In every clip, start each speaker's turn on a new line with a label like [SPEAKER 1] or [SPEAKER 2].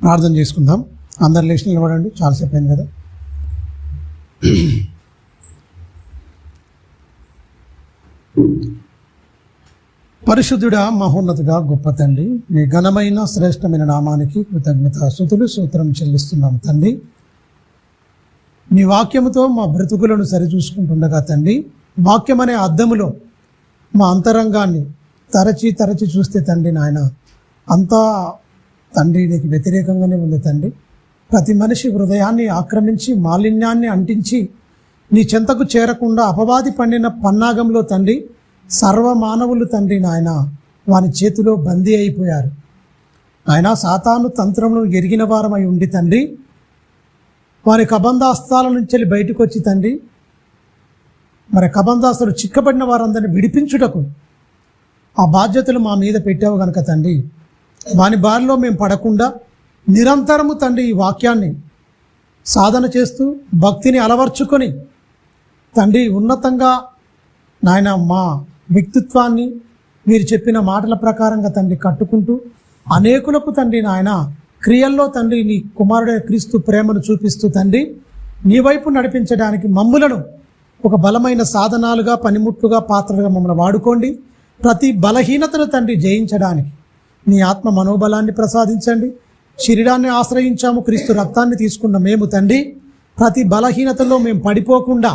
[SPEAKER 1] ప్రార్థన చేసుకుందాం. అందరు లేచి నిలబడండి, చాలాసేపు అయింది కదా. పరిశుద్ధుడా, మహోన్నతుడా, గొప్ప తండ్రి, మీ ఘనమైన శ్రేష్టమైన నామానికి కృతజ్ఞతాస్తుతులు స్తోత్రం చెల్లిస్తున్నాం తండ్రి. మీ వాక్యముతో మా బ్రతుకులను సరిచూసుకుంటుండగా తండ్రి, వాక్యం అనే అద్దములో మా అంతరంగాన్ని తరచి చూస్తే తండ్రి నాయన అంతా తండ్రి నీకు వ్యతిరేకంగానే ఉంది తండ్రి. ప్రతి మనిషి హృదయాన్ని ఆక్రమించి మాలిన్యాన్ని అంటించి నీ చెంతకు చేరకుండా అపవాది పండిన పన్నాగంలో తండ్రి సర్వమానవులు తండ్రి నాయన వారి చేతిలో బందీ అయిపోయారు. ఆయన సాతాను తంత్రమును ఎరిగిన వారమై ఉండి తండ్రి వారి కబంధాస్తాల నుంచి బయటకు వచ్చి తండ్రి మరి కబంధాస్తులు చిక్కబడిన వారందరినీ విడిపించుటకు ఆ బాధ్యతలు మా మీద పెట్టావు కనుక తండ్రి వాని బారిలో మేము పడకుండా నిరంతరము తండ్రి ఈ వాక్యాన్ని సాధన చేస్తూ భక్తిని అలవర్చుకొని తండ్రి ఉన్నతంగా నాయన మా వ్యక్తిత్వాన్ని మీరు చెప్పిన మాటల ప్రకారంగా తండ్రి కట్టుకుంటూ అనేకులకు తండ్రి నాయన క్రియల్లో తండ్రి నీ కుమారుడైన క్రీస్తు ప్రేమను చూపిస్తూ తండ్రి నీ వైపు నడిపించడానికి మమ్ములను ఒక బలమైన సాధనాలుగా పనిముట్లుగా పాత్రలుగా మమ్మల్ని వాడుకోండి. ప్రతి బలహీనతను తండ్రి జయించడానికి నీ ఆత్మ మనోబలాన్ని ప్రసాదించండి. శరీరాన్ని ఆశ్రయించాము, క్రీస్తు రక్తాన్ని తీసుకున్న మేము తండ్రి ప్రతి బలహీనతలో మేము పడిపోకుండా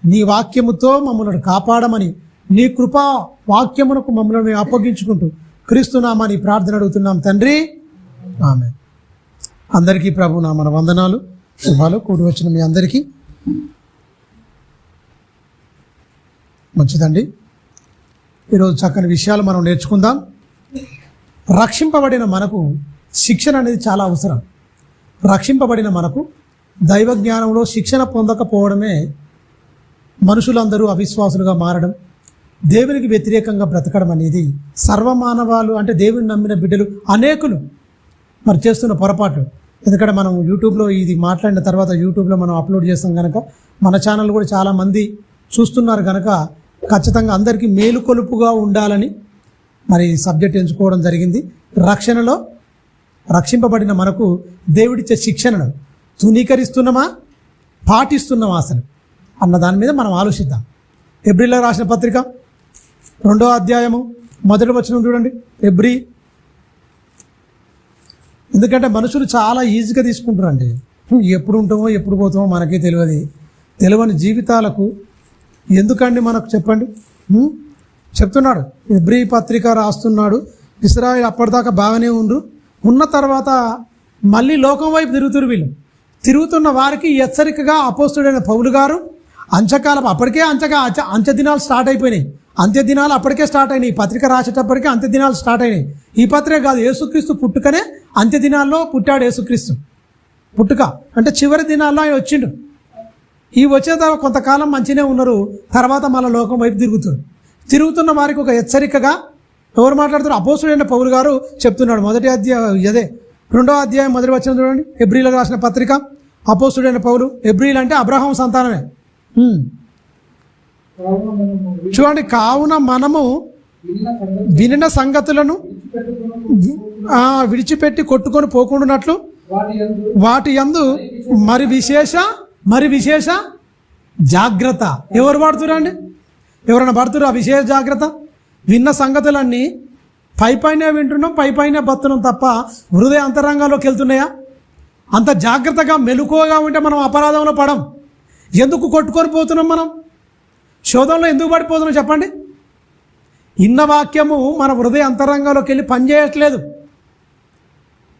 [SPEAKER 1] నీ వాక్యముతో మమ్మల్ని కాపాడమని నీ కృపా వాక్యమునకు మమ్మల్ని అప్పగించుకుంటూ క్రీస్తునామాని ప్రార్థన అడుగుతున్నాం తండ్రి, ఆమె. అందరికీ ప్రభు నామన వందనాలు, శుభాలు. కూడి వచ్చిన మీ అందరికీ మంచిదండి. ఈరోజు చక్కని విషయాలు మనం నేర్చుకుందాం. రక్షింపబడిన మనకు శిక్షణ అనేది చాలా అవసరం. రక్షింపబడిన మనకు దైవ జ్ఞానంలో శిక్షణ పొందకపోవడమే మనుషులందరూ అవిశ్వాసులుగా మారడం, దేవునికి వ్యతిరేకంగా బ్రతకడం అనేది సర్వమానవాళు అంటే దేవుని నమ్మిన బిడ్డలు అనేకులు మరి చేస్తున్న పొరపాటు. ఎందుకంటే మనం యూట్యూబ్లో ఇది మాట్లాడిన తర్వాత యూట్యూబ్లో మనం అప్లోడ్ చేస్తాం కనుక మన ఛానల్ కూడా చాలామంది చూస్తున్నారు కనుక ఖచ్చితంగా అందరికీ మేలుకొలుపుగా ఉండాలని మరి సబ్జెక్ట్ ఎంచుకోవడం జరిగింది. రక్షణలో రక్షింపబడిన మనకు దేవుడిచ్చే శిక్షణను తునీకరిస్తున్నామా, పాటిస్తున్నామా అసలు అన్న దాని మీద మనం ఆలోచిద్దాం. హెబ్రీలకు రాసిన పత్రిక 2వ అధ్యాయము 1వ వచనం చూడండి. హెబ్రీ, ఎందుకంటే మనుషులు చాలా ఈజీగా తీసుకుంటారండి. ఎప్పుడు ఉంటామో ఎప్పుడు పోతామో మనకే తెలియని జీవితాలకు ఎందుకండి మనకు చెప్పండి. చెప్తున్నాడు, హెబ్రీ పత్రిక రాస్తున్నాడు. ఇశ్రాయేలు అప్పటిదాకా బాగానే ఉన్న తర్వాత మళ్ళీ లోకం వైపు వీళ్ళు తిరుగుతున్న వారికి హెచ్చరికగా అపోస్తుడైన పౌలు గారు అంత్యకాలం అప్పటికే అంత్య దినాలు స్టార్ట్ అయిపోయినాయి. అంత్య దినాలు అప్పటికే స్టార్ట్ అయినాయి. ఈ పత్రిక రాసేటప్పటికే అంత్య దినాలు స్టార్ట్ అయినాయి. ఈ పత్రిక కాదు, యేసుక్రీస్తు పుట్టుకనే అంత్య దినాల్లో పుట్టాడు. యేసుక్రీస్తు పుట్టుక అంటే చివరి దినాల్లో ఆయన వచ్చిండు. ఈ వచ్చే తర్వాత కొంతకాలం మంచిగానే ఉన్నారు, తర్వాత మళ్ళీ లోకం వైపు తిరుగుతున్న వారికి ఒక హెచ్చరికగా ఎవరు మాట్లాడుతారు? అపోస్తుడైన పౌలు గారు చెప్తున్నాడు. 2వ అధ్యాయం 1వ వచనం చూడండి. హెబ్రీలకు రాసిన పత్రిక, అపోస్తుడైన పౌలు. హెబ్రీలు అంటే అబ్రహాం సంతానమే. చూడండి, కావున మనము వినిన సంగతులను విడిచిపెట్టి కొట్టుకొని పోకుండానట్లు వాటి యందు మరి విశేష జాగ్రత్త. ఎవరు పడుతురండి? ఎవరైనా పడుతురు ఆ విశేష జాగ్రత్త? విన్న సంగతులన్నీ పైపైనే వింటున్నాం, పైపైనే బతున్నాం తప్ప హృదయ అంతరంగాల్లోకి వెళ్తున్నాయా? అంత జాగ్రత్తగా మెలకువగా ఉంటే మనం అపరాధంలో పడం. ఎందుకు కొట్టుకొని పోతున్నాం? మనం శోధంలో ఎందుకు పడిపోతున్నాం చెప్పండి? ఇన్న వాక్యము మన హృదయ అంతరంగంలోకి వెళ్ళి పనిచేయట్లేదు.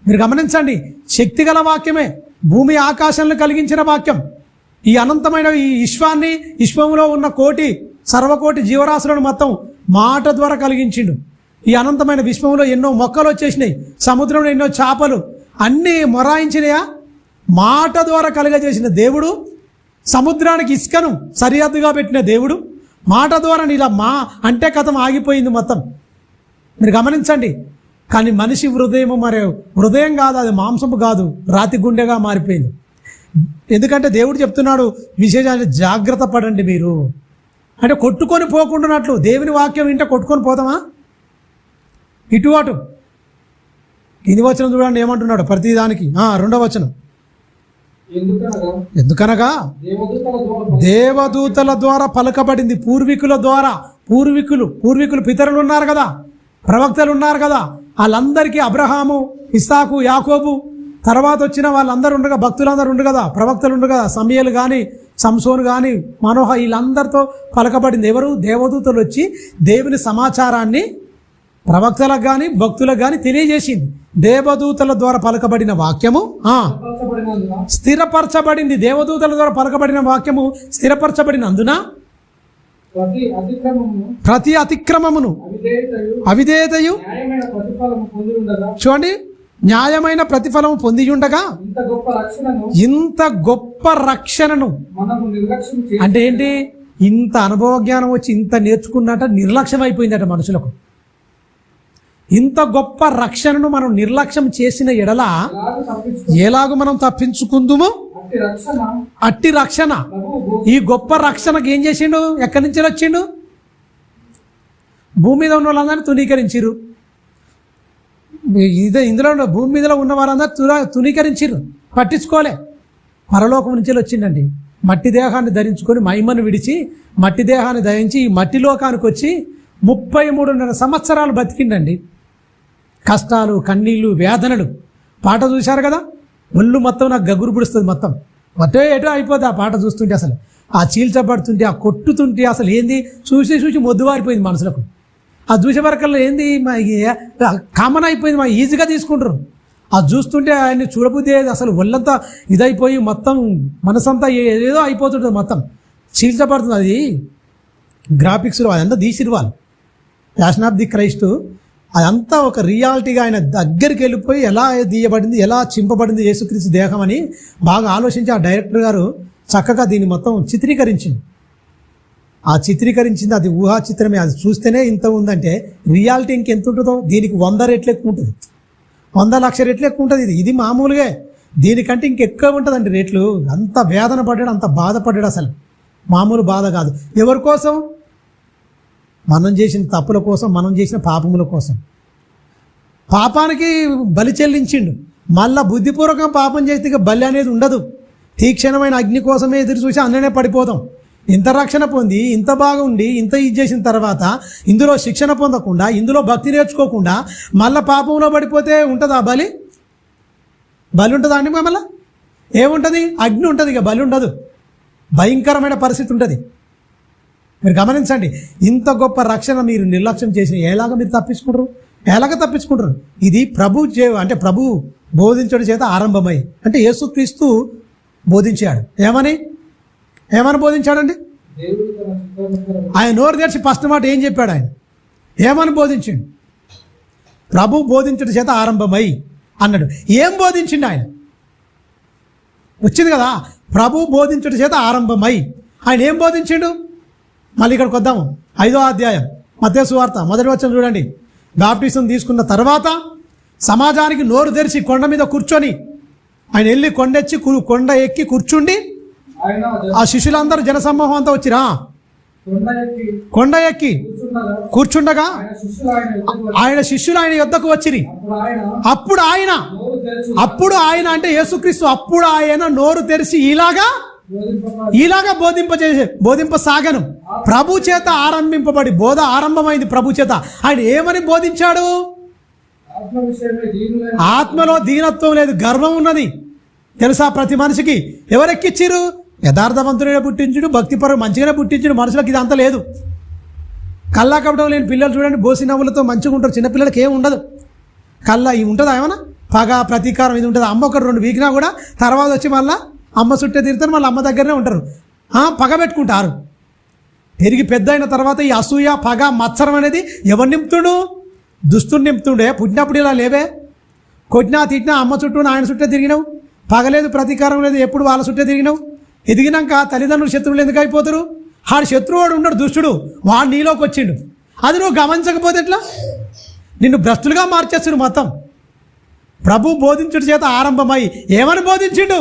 [SPEAKER 1] మీరు గమనించండి, శక్తిగల వాక్యమే, భూమి ఆకాశాలను కలిగించిన వాక్యం. ఈ అనంతమైన ఈ విశ్వంలో ఉన్న సర్వకోటి జీవరాశులను మొత్తం మాట ద్వారా కలిగించిండు. ఈ అనంతమైన విశ్వంలో ఎన్నో మొక్కలు వచ్చేసినాయి, సముద్రంలో ఎన్నో చేపలు అన్నీ మొరాయించినాయా? మాట ద్వారా కలుగజేసిన దేవుడు, సముద్రానికి ఇసుకను సరిహద్దుగా పెట్టిన దేవుడు మాట ద్వారా ఇలా అంటే కథం ఆగిపోయింది మొత్తం. మీరు గమనించండి. కానీ మనిషి హృదయం కాదు, అది మాంసము కాదు, రాతి గుండెగా మారిపోయింది. ఎందుకంటే దేవుడు చెప్తున్నాడు, విశేషాలు జాగ్రత్త పడండి మీరు. అంటే కొట్టుకొని పోకుండానట్లు. దేవుని వాక్యం వింటే కొట్టుకొని పోతామా? ఇటు కింది వచనం చూడండి ఏమంటున్నాడు ప్రతిదానికి. 2వ వచనం, ఎందుకనగా దేవదూతల ద్వారా పలకబడింది. పూర్వీకులు పితరులు ఉన్నారు కదా, ప్రవక్తలు ఉన్నారు కదా, వాళ్ళందరికీ అబ్రహాము, ఇస్సాకు, యాకోబు, తర్వాత వచ్చిన వాళ్ళందరూ ఉండగా, భక్తులందరూ ఉండు కదా, ప్రవక్తలు ఉండు కదా, సమయలు కానీ, సంసోను కానీ, మనోహ, వీళ్ళందరితో పలకబడింది. ఎవరు? దేవదూతలు వచ్చి దేవుని సమాచారాన్ని ప్రవక్తలకు కానీ భక్తులకు కానీ తెలియజేసింది. దేవదూతల ద్వారా పలకబడిన వాక్యము స్థిరపరచబడింది. దేవదూతల ద్వారా పలకబడిన వాక్యము స్థిరపరచబడినందున ప్రతి అతిక్రమమును అవిధేయతయు చూడండి, న్యాయమైన ప్రతిఫలము పొందియుండగా ఇంత గొప్ప రక్షణను అంటే ఏంటి? ఇంత అనుభవ జ్ఞానం వచ్చి ఇంత నేర్చుకున్నట నిర్లక్ష్యం అయిపోయిందట మనుషులకు. ఇంత గొప్ప రక్షణను మనం నిర్లక్ష్యం చేసిన ఎడల ఎలాగో మనం తప్పించుకుందుము అట్టి రక్షణ. ఈ గొప్ప రక్షణకు ఏం చేసిండు? ఎక్కడి నుంచి వచ్చిండు? భూమి మీద ఉన్న వాళ్ళందరినీ తునీకరించిరు. ఇందులో భూమి మీద ఉన్న వారందరూ తునీకరించిరు, పట్టించుకోలే. పరలోకం నుంచి వచ్చిందండి. మట్టి దేహాన్ని ధరించుకొని మహిమను విడిచి మట్టి దేహాన్ని ధరించి ఈ మట్టి లోకానికి వచ్చి 33.5 సంవత్సరాలు బతికిండండి. కష్టాలు, కన్నీళ్ళు, వేదనలు. పాట చూశారు కదా, ఒళ్ళు మొత్తం నాకు గగురు పుడుస్తుంది. మొత్తం ఎటో అయిపోతుంది ఆ పాట చూస్తుంటే. అసలు ఆ చీల్చబడుతుంటే, ఆ కొట్టుతుంటే అసలు ఏంది చూసి మొద్దువారిపోయింది మనసులకు. ఆ చూసే వరకల్లా ఏంది కామన్ అయిపోయింది, మా ఈజీగా తీసుకుంటారు. అది చూస్తుంటే ఆయన్ని చూడబుద్ధి అసలు ఒళ్ళంతా ఇదైపోయి మొత్తం మనసంతా ఏదో అయిపోతుంటుంది, మొత్తం చీల్చబడుతుంది. అది గ్రాఫిక్స్లో అదంతా తీసిరు వాళ్ళు. ప్యాషన్ ఆఫ్ ది క్రైస్ట్ అదంతా ఒక రియాలిటీగా ఆయన దగ్గరికి వెళ్ళిపోయి ఎలా తీయబడింది, ఎలా చింపబడింది యేసుక్రీస్తు దేహం అని బాగా ఆలోచించి ఆ డైరెక్టర్ గారు చక్కగా దీన్ని మొత్తం చిత్రీకరించింది. ఆ చిత్రీకరించింది అది ఊహా చిత్రమే. అది చూస్తేనే ఇంత ఉందంటే రియాలిటీ ఇంకెంత ఉంటుందో దీనికి 100 రెట్లు ఎక్కువ ఉంటుంది, 100 లక్ష రెట్లు ఎక్కువ ఉంటుంది. ఇది మామూలుగా దీనికంటే ఇంకెక్కువ ఉంటుందండి రేట్లు. అంత వేదన పడ్డాడు, అంత బాధపడ్డాడు. అసలు మామూలు బాధ కాదు. ఎవరి కోసం? మనం చేసిన తప్పుల కోసం, మనం చేసిన పాపముల కోసం. పాపానికి బలి చెల్లించిండు. మళ్ళా బుద్ధిపూర్వకం పాపం చేస్తే ఇక బలి అనేది ఉండదు. తీక్షణమైన అగ్ని కోసమే ఎదురు చూసి అందులోనే పడిపోతాం. ఇంత రక్షణ పొంది, ఇంత బాగుండి, ఇంత ఇది చేసిన తర్వాత ఇందులో శిక్షణ పొందకుండా, ఇందులో భక్తి నేర్చుకోకుండా మళ్ళీ పాపంలో పడిపోతే ఉంటుందా బలి? బలి ఉంటుందా అండి? మళ్ళీ ఏముంటుంది? అగ్ని ఉంటుంది, ఇక బలి ఉండదు. భయంకరమైన పరిస్థితి ఉంటుంది. మీరు గమనించండి, ఇంత గొప్ప రక్షణ మీరు నిర్లక్ష్యం చేసి ఎలాగ మీరు తప్పించుకుంటారు? ఇది ప్రభు బోధించడం చేత ఆరంభమై, అంటే యేసుక్రీస్తు బోధించాడు. ఏమని బోధించాడండి? ఆయన నోరు తెరిచి ఫస్ట్ మాట ఏం చెప్పాడు? ఆయన ఏమని బోధించిండు? ప్రభు బోధించడం చేత ఆరంభమై అన్నాడు. ఏం బోధించిండు ఆయన? వచ్చింది కదా, ప్రభు బోధించడం చేత ఆరంభమై. ఆయన ఏం బోధించిండు? మళ్ళీ ఇక్కడికి వద్దాము. 5వ అధ్యాయం మత్తయి సువార్త 1వ వచనం చూడండి. బాప్టిజం తీసుకున్న తర్వాత సమాజానికి నోరు తెరిచి కొండ మీద కూర్చొని ఆయన వెళ్ళి కొండ ఎక్కి కూర్చుండి ఆ శిష్యులందరూ జనసమూహం అంతా వచ్చిరా కొండ ఎక్కి కూర్చుండగా ఆయన శిష్యులు ఆయన యొద్దకు వచ్చిరి. అప్పుడు ఆయన అంటే యేసుక్రీస్తు అప్పుడు ఆయన నోరు తెరిచి ఇలాగా బోధింపసాగను. ప్రభు చేత ఆరంభింపబడి బోధ ఆరంభమైంది. ప్రభు చేత ఆయన ఏమని బోధించాడు? ఆత్మలో దీనత్వం లేదు, గర్వం ఉన్నది. తెలుసా ప్రతి మనిషికి? ఎవరెక్కిచ్చిరు? యథార్థవంతుడైన పుట్టించుడు, భక్తిపరం మంచిగానే పుట్టించుడు. మనుషులకు ఇది అంత లేదు. కల్లా కపటం లేని పిల్లలు చూడండి, బోసి నవ్వులతో మంచిగా ఉంటారు. చిన్నపిల్లలకి ఏమి ఉండదు. కల్లా ఇవి ఉంటుందా? ఏమన్నా పగ ప్రతీకారం ఇది ఉంటుంది. అమ్మ ఒకటి 2 వీకినా కూడా తర్వాత వచ్చి మళ్ళీ అమ్మ చుట్టే తిరుగుతారు, మళ్ళీ అమ్మ దగ్గరనే ఉంటారు. పగ పెట్టుకుంటారు. పెరిగి పెద్ద అయిన తర్వాత ఈ అసూయ, పగ, మత్సరం అనేది ఎవరు నింపుతుడు? దుస్తుని నింపుతుండే. పుట్టినప్పుడు ఇలా లేవే. కొట్టినా తిట్టినా అమ్మ చుట్టూ ఆయన చుట్టే తిరిగినావు. పగలేదు, ప్రతీకారం లేదు, ఎప్పుడు వాళ్ళ చుట్టే తిరిగినావు. ఎదిగినాక తల్లిదండ్రులు శత్రువులు ఎందుకు అయిపోతారు? ఆడు శత్రువాడు ఉన్నాడు, దుష్టుడు, వాడు నీలోకి వచ్చిండు. అది నువ్వు గమనించకపోతే ఎట్లా? నిన్ను భ్రష్టులుగా మార్చేస్తుడు మొత్తం. ప్రభు బోధించుడి చేత ఆరంభమై ఏమని బోధించిండు?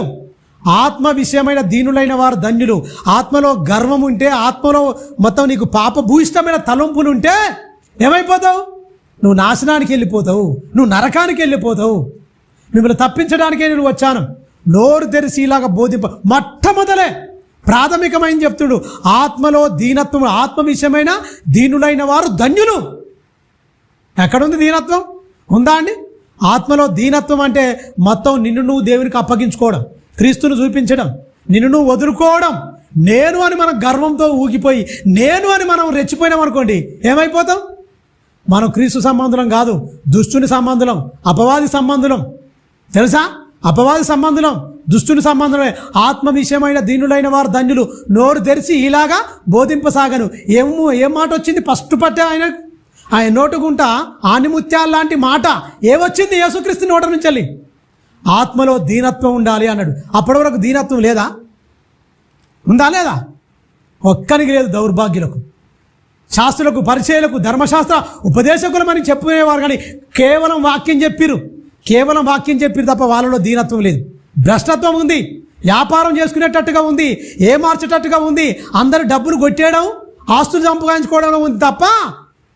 [SPEAKER 1] ఆత్మ విషయమైన దీనులైన వారు ధన్యులు. ఆత్మలో గర్వం ఉంటే, ఆత్మలో మొత్తం నీకు పాప భూయిష్టమైన తలంపులు ఉంటే ఏమైపోతావు? నువ్వు నాశనానికి వెళ్ళిపోతావు, నువ్వు నరకానికి వెళ్ళిపోతావు, మిమ్మల్ని తప్పించడానికే నేను వచ్చాను. నోరు తెరిచి ఇలాగా బోధింప. మొట్టమొదలే ప్రాథమికమైన చెప్తుడు, ఆత్మలో దీనత్వం, ఆత్మ విషయమైన దీనులైన వారు ధన్యులు. ఎక్కడుంది దీనత్వం? ఉందా అండి? ఆత్మలో దీనత్వం అంటే మొత్తం నిన్ను నువ్వు దేవునికి అప్పగించుకోవడం, క్రీస్తును చూపించడం, నిన్ను నువ్వు వదులుకోవడం. నేను అని మనం గర్వంతో ఊగిపోయి, నేను అని మనం రెచ్చిపోయినాం అనుకోండి, ఏమైపోతాం? మనం క్రీస్తు సంబంధులం కాదు, దుష్టుని సంబంధులం, అపవాది సంబంధులం. తెలుసా? అపవాది సంబంధులం, దుష్టుని సంబంధమే. ఆత్మ విషయమైన దీనులైన వారు ధన్యులు. నోరు తెరిచి ఇలాగా బోధింపసాగను. ఏం మాట వచ్చింది? ఫస్ట్ పట్టే ఆయన నోటుకుంట ఆనిముత్యాల లాంటి మాట ఏమొచ్చింది? యేసుక్రీస్తు నోట నుంచి వెళ్ళి ఆత్మలో దీనత్వం ఉండాలి అన్నాడు. అప్పటి వరకు దీనత్వం లేదా? ఉందా లేదా? ఒక్కరికి లేదు. దౌర్భాగ్యులకు, శాస్త్రులకు, పరిచయులకు, ధర్మశాస్త్ర ఉపదేశకులమని చెప్పుకునేవారు, కానీ కేవలం వాక్యం చెప్పిరు తప్ప వాళ్ళలో దీనత్వం లేదు. భ్రష్టత్వం ఉంది, వ్యాపారం చేసుకునేటట్టుగా ఉంది, మార్చేటట్టుగా ఉంది, అందరూ డబ్బులు కొట్టేయడం, ఆస్తులు సంపాదించుకోవడం ఉంది తప్ప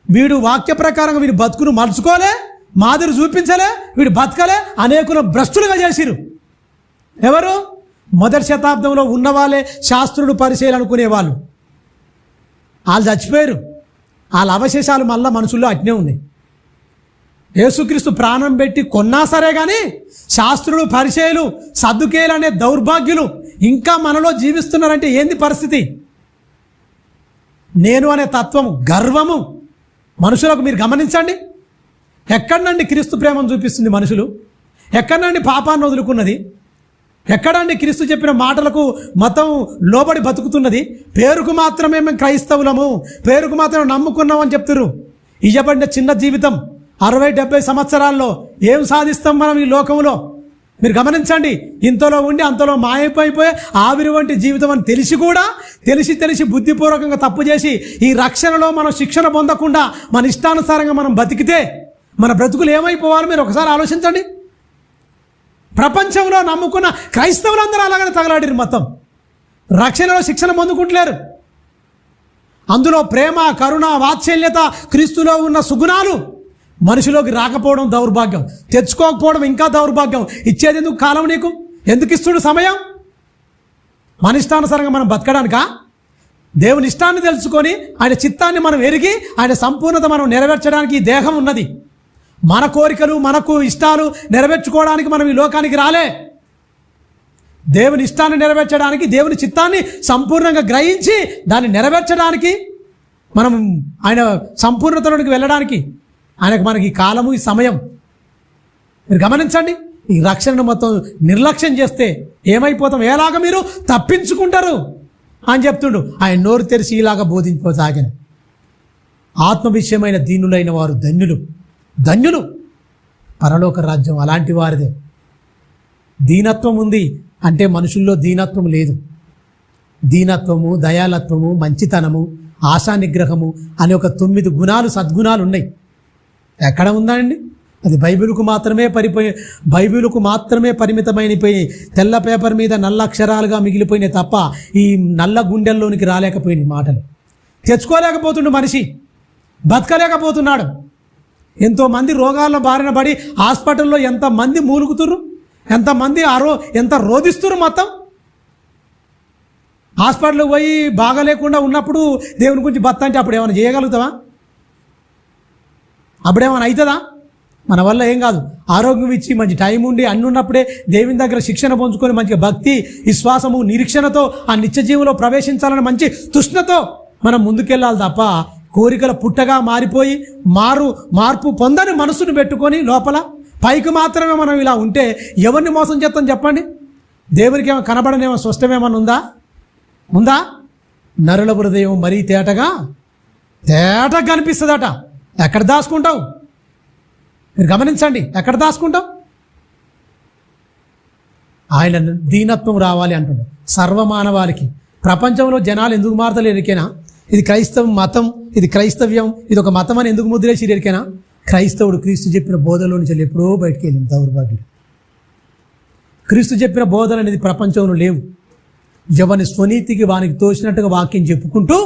[SPEAKER 1] వీడు వాక్య ప్రకారంగా వీడు బతుకును మలుచుకోలే, మాదిరి చూపించలే, వీడు బతకలే. అనేకులు భ్రష్టులుగా చేసిరు. ఎవరు? మొదటి శతాబ్దంలో ఉన్నవాళ్ళే శాస్త్రులు, పరిచయాలు అనుకునేవాళ్ళు. వాళ్ళు చచ్చిపోయారు. వాళ్ళ అవశేషాలు మళ్ళా మనుషుల్లో అట్నే ఉన్నాయి. యేసుక్రీస్తు ప్రాణం పెట్టి కొన్నా సరే కానీ శాస్త్రులు, పరిచయులు, సద్దుకేయులు అనే దౌర్భాగ్యులు ఇంకా మనలో జీవిస్తున్నారంటే ఏంది పరిస్థితి? నేను అనే తత్వము, గర్వము మనుషులకు మీరు గమనించండి. ఎక్కడనండి క్రీస్తు ప్రేమను చూపిస్తుంది మనుషులు? ఎక్కడనండి పాపాన్ని వదులుకున్నది? ఎక్కడండి క్రీస్తు చెప్పిన మాటలకు మతం లోబడి బతుకుతున్నది? పేరుకు మాత్రమే మేము క్రైస్తవులము, పేరుకు మాత్రం నమ్ముకున్నాం అని చెప్తున్నారు. ఇయ్యబడిన చిన్న జీవితం 60-70 సంవత్సరాల్లో ఏం సాధిస్తాం మనం ఈ లోకంలో? మీరు గమనించండి. ఇంతలో ఉండి అంతలో మాయమైపోయే ఆవిరి వంటి జీవితం అని తెలిసి కూడా తెలిసి బుద్ధిపూర్వకంగా తప్పు చేసి ఈ రక్షణలో మనం శిక్షణ పొందకుండా మన ఇష్టానుసారంగా మనం బతికితే మన బ్రతుకులు ఏమైపోవాలో మీరు ఒకసారి ఆలోచించండి. ప్రపంచంలో నమ్ముకున్న క్రైస్తవులందరూ అలాగనే తగలాడిరు. మొత్తం రక్షణలో శిక్షణ పొందుకుంటలేరు. అందులో ప్రేమ, కరుణ, వాత్సల్యత, క్రీస్తులో ఉన్న సుగుణాలు మనిషిలోకి రాకపోవడం దౌర్భాగ్యం, తెచ్చుకోకపోవడం ఇంకా దౌర్భాగ్యం. ఇచ్చేది ఎందుకు కాలం? నీకు ఎందుకు ఇస్తుడు సమయం? మన ఇష్టానుసారంగా మనం బతకడానికా? దేవుని ఇష్టాన్ని తెలుసుకొని ఆయన చిత్తాన్ని మనం ఎరిగి ఆయన సంపూర్ణత మనం నెరవేర్చడానికి ఈ దేహం ఉన్నది. మన కోరికలు, మనకు ఇష్టాలు నెరవేర్చుకోవడానికి మనం ఈ లోకానికి రాలే. దేవుని ఇష్టాన్ని నెరవేర్చడానికి, దేవుని చిత్తాన్ని సంపూర్ణంగా గ్రహించి దాన్ని నెరవేర్చడానికి, మనం ఆయన సంపూర్ణతలోనికి వెళ్ళడానికి మనకి ఈ కాలము, ఈ సమయం. మీరు గమనించండి. ఈ రక్షణను మొత్తం నిర్లక్ష్యం చేస్తే ఏమైపోతాం? ఎలాగ మీరు తప్పించుకుంటారు అని చెప్తుండు. ఆయన నోరు తెరిచి ఇలాగా బోధించసాగిన. ఆత్మ విషయమైన దీనులైన వారు ధన్యులు, పరలోక రాజ్యం అలాంటి వారిదే. దీనత్వం ఉంది అంటే మనుషుల్లో దీనత్వం లేదు. దీనత్వము, దయాలత్వము, మంచితనము, ఆశా నిగ్రహము అనే ఒక 9 గుణాలు, సద్గుణాలు ఉన్నాయి. ఎక్కడ ఉందండి? అది బైబిలుకు మాత్రమే పరిమితమైనపోయి తెల్ల పేపర్ మీద నల్ల అక్షరాలుగా మిగిలిపోయినాయి తప్ప ఈ నల్ల గుండెల్లోనికి రాలేకపోయినాయి. మాటలు తెచ్చుకోలేకపోతుండు మనిషి, బతకలేకపోతున్నాడు. ఎంతోమంది రోగాల్లో బారిన పడి హాస్పిటల్లో ఎంతమంది మూలుగుతుర్రు, ఎంత రోధిస్తురు. మొత్తం హాస్పిటల్కి పోయి బాగాలేకుండా ఉన్నప్పుడు దేవుని గురించి బత్త అంటే అప్పుడు ఏమైనా చేయగలుగుతావా? అప్పుడేమైనా అవుతుందా? మన వల్ల ఏం కాదు. ఆరోగ్యం ఇచ్చి మంచి టైం ఉండి అన్ని ఉన్నప్పుడే దేవుని దగ్గర శిక్షణ పొందుకొని మంచిగా భక్తి, విశ్వాసము, నిరీక్షణతో ఆ నిత్య జీవంలో ప్రవేశించాలని మంచి తృష్ణతో మనం ముందుకెళ్ళాలి తప్ప కోరికల పుట్టగా మారిపోయి మార్పు పొందని మనసును పెట్టుకొని లోపల పైకి మాత్రమే మనం ఇలా ఉంటే ఎవరిని మోసం చేస్తాం చెప్పండి? దేవునికి ఏమో కనబడనేమో స్పష్టమేమన్నా ఉందా? నరుల హృదయం మరీ తేటగా కనిపిస్తుందట. ఎక్కడ దాచుకుంటావు? మీరు గమనించండి. ఎక్కడ దాచుకుంటావు? ఆయన దీనత్వం రావాలి అంటున్నాడు సర్వమానవాళికి. ప్రపంచంలో జనాలు ఎందుకు మారతలేరు ఎరికేనా? ఇది క్రైస్తవ మతం, ఇది క్రైస్తవ్యం, ఇది ఒక మతం అని ఎందుకు ముద్రేసి ఎరికేనా? క్రైస్తవుడు క్రీస్తు చెప్పిన బోధలో నుంచి ఎప్పుడో బయటికి వెళ్ళింది. దౌర్భాగ్యుడు. క్రీస్తు చెప్పిన బోధలు అనేది ప్రపంచంలో లేవు. ఎవని స్వనీతికి వానికి తోచినట్టుగా వాక్యం చెప్పుకుంటూ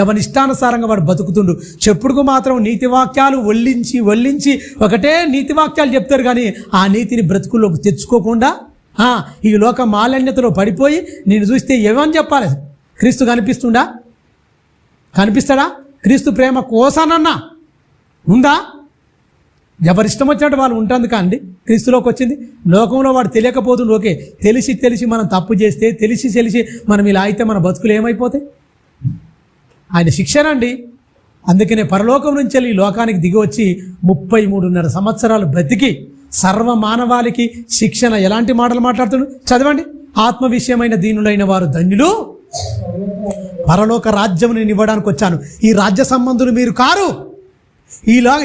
[SPEAKER 1] ఎవని ఇష్టానుసారంగా వాడు బతుకుతుండు. చెప్పుడుకు మాత్రం నీతి వాక్యాలు ఒళ్ళించి ఒకటే నీతి వాక్యాలు చెప్తారు, కానీ ఆ నీతిని బ్రతుకుల్లోకి తెచ్చుకోకుండా ఈ లోక మాలిన్యతలో పడిపోయి నేను చూస్తే ఏమని చెప్పాలి? క్రీస్తు కనిపిస్తాడా? క్రీస్తు ప్రేమ కోసానన్నా ఉందా? ఎవరిష్టం వచ్చినట్టు వాళ్ళు ఉంటుంది కాండి. క్రీస్తులోకి వచ్చింది లోకంలో వాడు తెలియకపోతుంది. ఓకే, తెలిసి మనం తప్పు చేస్తే తెలిసి మనం ఇలా అయితే మన బతుకులు ఏమైపోతాయి? ఆయన శిక్షనండి. అందుకనే పరలోకం నుంచి వెళ్ళి ఈ లోకానికి దిగి వచ్చి 33.5 సంవత్సరాలు బ్రతికి సర్వ మానవాళికి శిక్షణ. ఎలాంటి మాటలు మాట్లాడుతాడు? చదవండి. ఆత్మ విషయమైన దీనులైన వారు ధన్యులు, పరలోక రాజ్యం నేను ఇవ్వడానికి వచ్చాను. ఈ రాజ్య సంబంధులు మీరు కారు.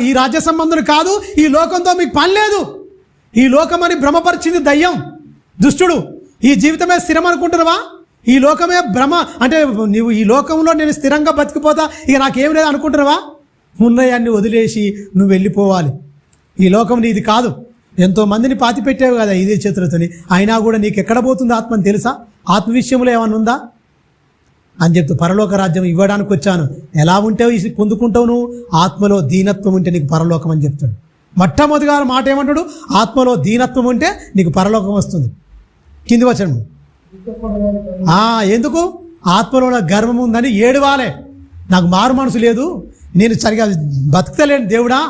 [SPEAKER 1] ఈ రాజ్య సంబంధులు కాదు. ఈ లోకంతో మీకు పని లేదు. ఈ లోకమని భ్రమపరిచింది దయ్యం, దుష్టుడు. ఈ జీవితమే స్థిరం అనుకుంటున్నావా? ఈ లోకమే భ్రమ అంటే నువ్వు ఈ లోకంలో నేను స్థిరంగా బతికిపోతా, ఇక నాకేం లేదు అనుకుంటున్నావా? ఉన్నయాన్ని వదిలేసి నువ్వు వెళ్ళిపోవాలి. ఈ లోకం నీది కాదు. ఎంతోమందిని పాతి పెట్టావు కదా ఇదే చేతులతోని, అయినా కూడా నీకు ఎక్కడ పోతుంది ఆత్మని తెలుసా? ఆత్మ విషయంలో ఏమన్నా ఉందా అని చెప్తూ పరలోక రాజ్యం ఇవ్వడానికి వచ్చాను. ఎలా ఉంటావు పొందుకుంటావు నువ్వు? ఆత్మలో దీనత్వం ఉంటే నీకు పరలోకం అని చెప్తాడు. మొట్టమొదటిగా మాట ఏమంటాడు? ఆత్మలో దీనత్వం ఉంటే నీకు పరలోకం వస్తుంది. కింది వచ్చాను. ఎందుకు? ఆత్మలో గర్వం ఉందని ఏడవాలే. నాకు మారు మనసు లేదు, నేను సరిగా బతుకుతలేను, దేవుడా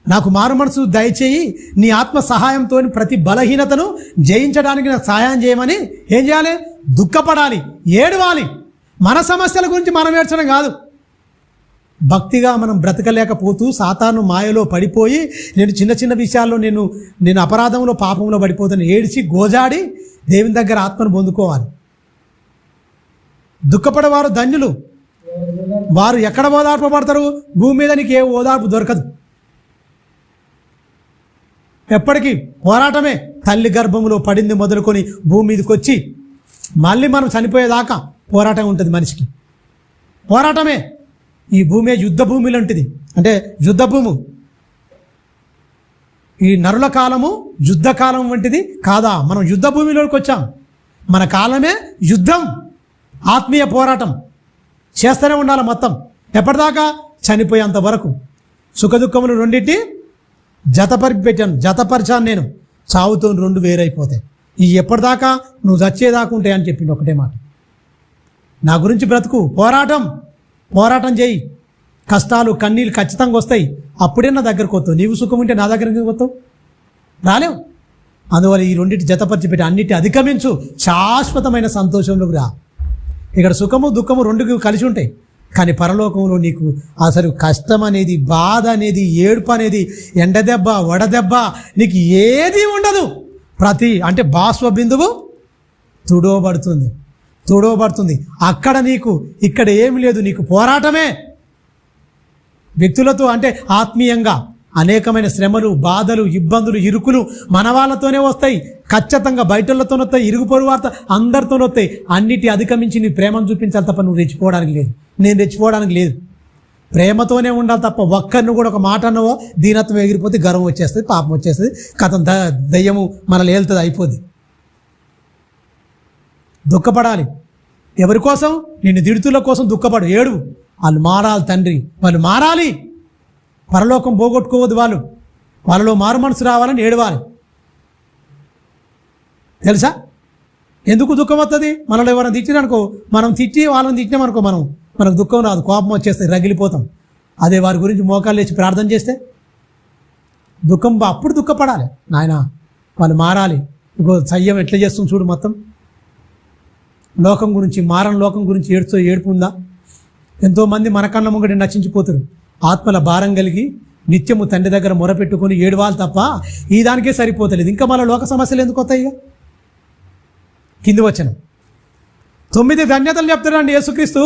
[SPEAKER 1] నాకు మారు మనసు దయచేయి, నీ ఆత్మ సహాయంతో ప్రతి బలహీనతను జయించడానికి నాకు సహాయం చేయమని ఏం చేయాలి? దుఃఖపడాలి, ఏడవాలి. మన సమస్యల గురించి మనం ఏడ్చడం కాదు. భక్తిగా మనం బ్రతకలేకపోతూ సాతాను మాయలో పడిపోయి నేను చిన్న విషయాల్లో నేను అపరాధంలో పాపంలో పడిపోతాను ఏడిచి గోజాడి దేవుని దగ్గర ఆత్మను పొందుకోవాలి. దుఃఖపడేవారు ధన్యులు, వారు ఎక్కడ ఓదార్పబడతారు? భూమి మీద నీకు ఏ ఓదార్పు దొరకదు. ఎప్పటికీ పోరాటమే. తల్లి గర్భంలో పడింది మొదలుకొని భూమి మీదకి వచ్చి మళ్ళీ మనం చనిపోయేదాకా పోరాటం ఉంటుంది మనిషికి. పోరాటమే. ఈ భూమి యుద్ధ భూమి లాంటిది, అంటే యుద్ధ భూము. ఈ నరుల కాలము యుద్ధ కాలం వంటిది కాదా? మనం యుద్ధ భూమిలోకి వచ్చాం. మన కాలమే యుద్ధం, ఆత్మీయ పోరాటం చేస్తూనే ఉండాలి మొత్తం. ఎప్పటిదాకా? చనిపోయేంత వరకు. సుఖదుఖములు రెండింటి జతపరిచాను నేను, చావుతో రెండు వేరైపోతాయి. ఈ ఎప్పటిదాకా? నువ్వు చచ్చేదాకా ఉంటాయి అని చెప్పింది ఒకటే మాట. నా గురించి బ్రతుకు, పోరాటం చేయి. కష్టాలు కన్నీళ్ళు ఖచ్చితంగా వస్తాయి. అప్పుడే నా దగ్గరకు వస్తావు. నీవు సుఖం ఉంటే నా దగ్గరికి వస్తావు? రాలేవు. అందువల్ల ఈ రెండింటి జతపరిచి పెట్టి అన్నిటి అధిగమించు, శాశ్వతమైన సంతోషంలోకి రా. ఇక్కడ సుఖము దుఃఖము రెండు కలిసి ఉంటాయి. కానీ పరలోకంలో నీకు అసలు కష్టం అనేది, బాధ అనేది, ఏడుపు అనేది, ఎండదెబ్బ వడదెబ్బ నీకు ఏది ఉండదు. అంటే బాష్ప బిందువు తుడవబడుతుంది. అక్కడ నీకు, ఇక్కడ ఏమి లేదు. నీకు పోరాటమే. వ్యక్తులతో అంటే ఆత్మీయంగా అనేకమైన శ్రమలు, బాధలు, ఇబ్బందులు, ఇరుకులు మన వాళ్ళతోనే వస్తాయి. ఖచ్చితంగా బయటలతో వస్తాయి, ఇరుగు పొరుగు వార్త అందరితో వస్తాయి. అన్నిటి అధిగమించి నీ ప్రేమను చూపించాలి తప్ప నువ్వు రెచ్చిపోవడానికి లేదు. నేను రెచ్చిపోవడానికి లేదు. ప్రేమతోనే ఉండాలి తప్ప ఒక్కరిని కూడా ఒక మాట అన్నవో దీనత్వం ఎగిరిపోతే గర్వం వచ్చేస్తుంది, పాపం వచ్చేస్తుంది, కథం దయ్యము మనల్ని ఏలుతుంది, అయిపోద్ది. దుఃఖపడాలి. ఎవరి కోసం? నిన్ను దిడుతుల కోసం దుఃఖపడు, ఏడు. వాళ్ళు మారాలి తండ్రి, వాళ్ళు మారాలి. పరలోకం పోగొట్టుకోవద్దు. వాళ్ళలో మారు మనసు రావాలని ఏడవాలి. తెలుసా ఎందుకు దుఃఖం వస్తుంది? మనలో ఎవరైనా తిట్టిననుకో, మనం తిట్టి వాళ్ళని తిట్టినామనుకో, మనకు దుఃఖం రాదు, కోపం వచ్చేస్తుంది, రగిలిపోతాం. అదే వారి గురించి మోకాలు లేచి ప్రార్థన చేస్తే దుఃఖం, అప్పుడు దుఃఖపడాలి. నాయన వాళ్ళు మారాలి. ఇంకో సయ్యం ఎట్లా చేస్తుంది చూడు. మొత్తం లోకం గురించి, మారని లోకం గురించి ఏడుపు ఉందా? ఎంతోమంది మన కళ్ళ ముంగడి నశించిపోతారు. ఆత్మల భారం కలిగి నిత్యము తండ్రి దగ్గర మొరపెట్టుకొని ఏడవాలి తప్ప ఈ దానికే సరిపోతలేదు. ఇంకా మన లోక సమస్యలు ఎందుకు వస్తాయి? కింది వచనం 9 ధన్యతలు చెప్తాడండి యేసుక్రీస్తు.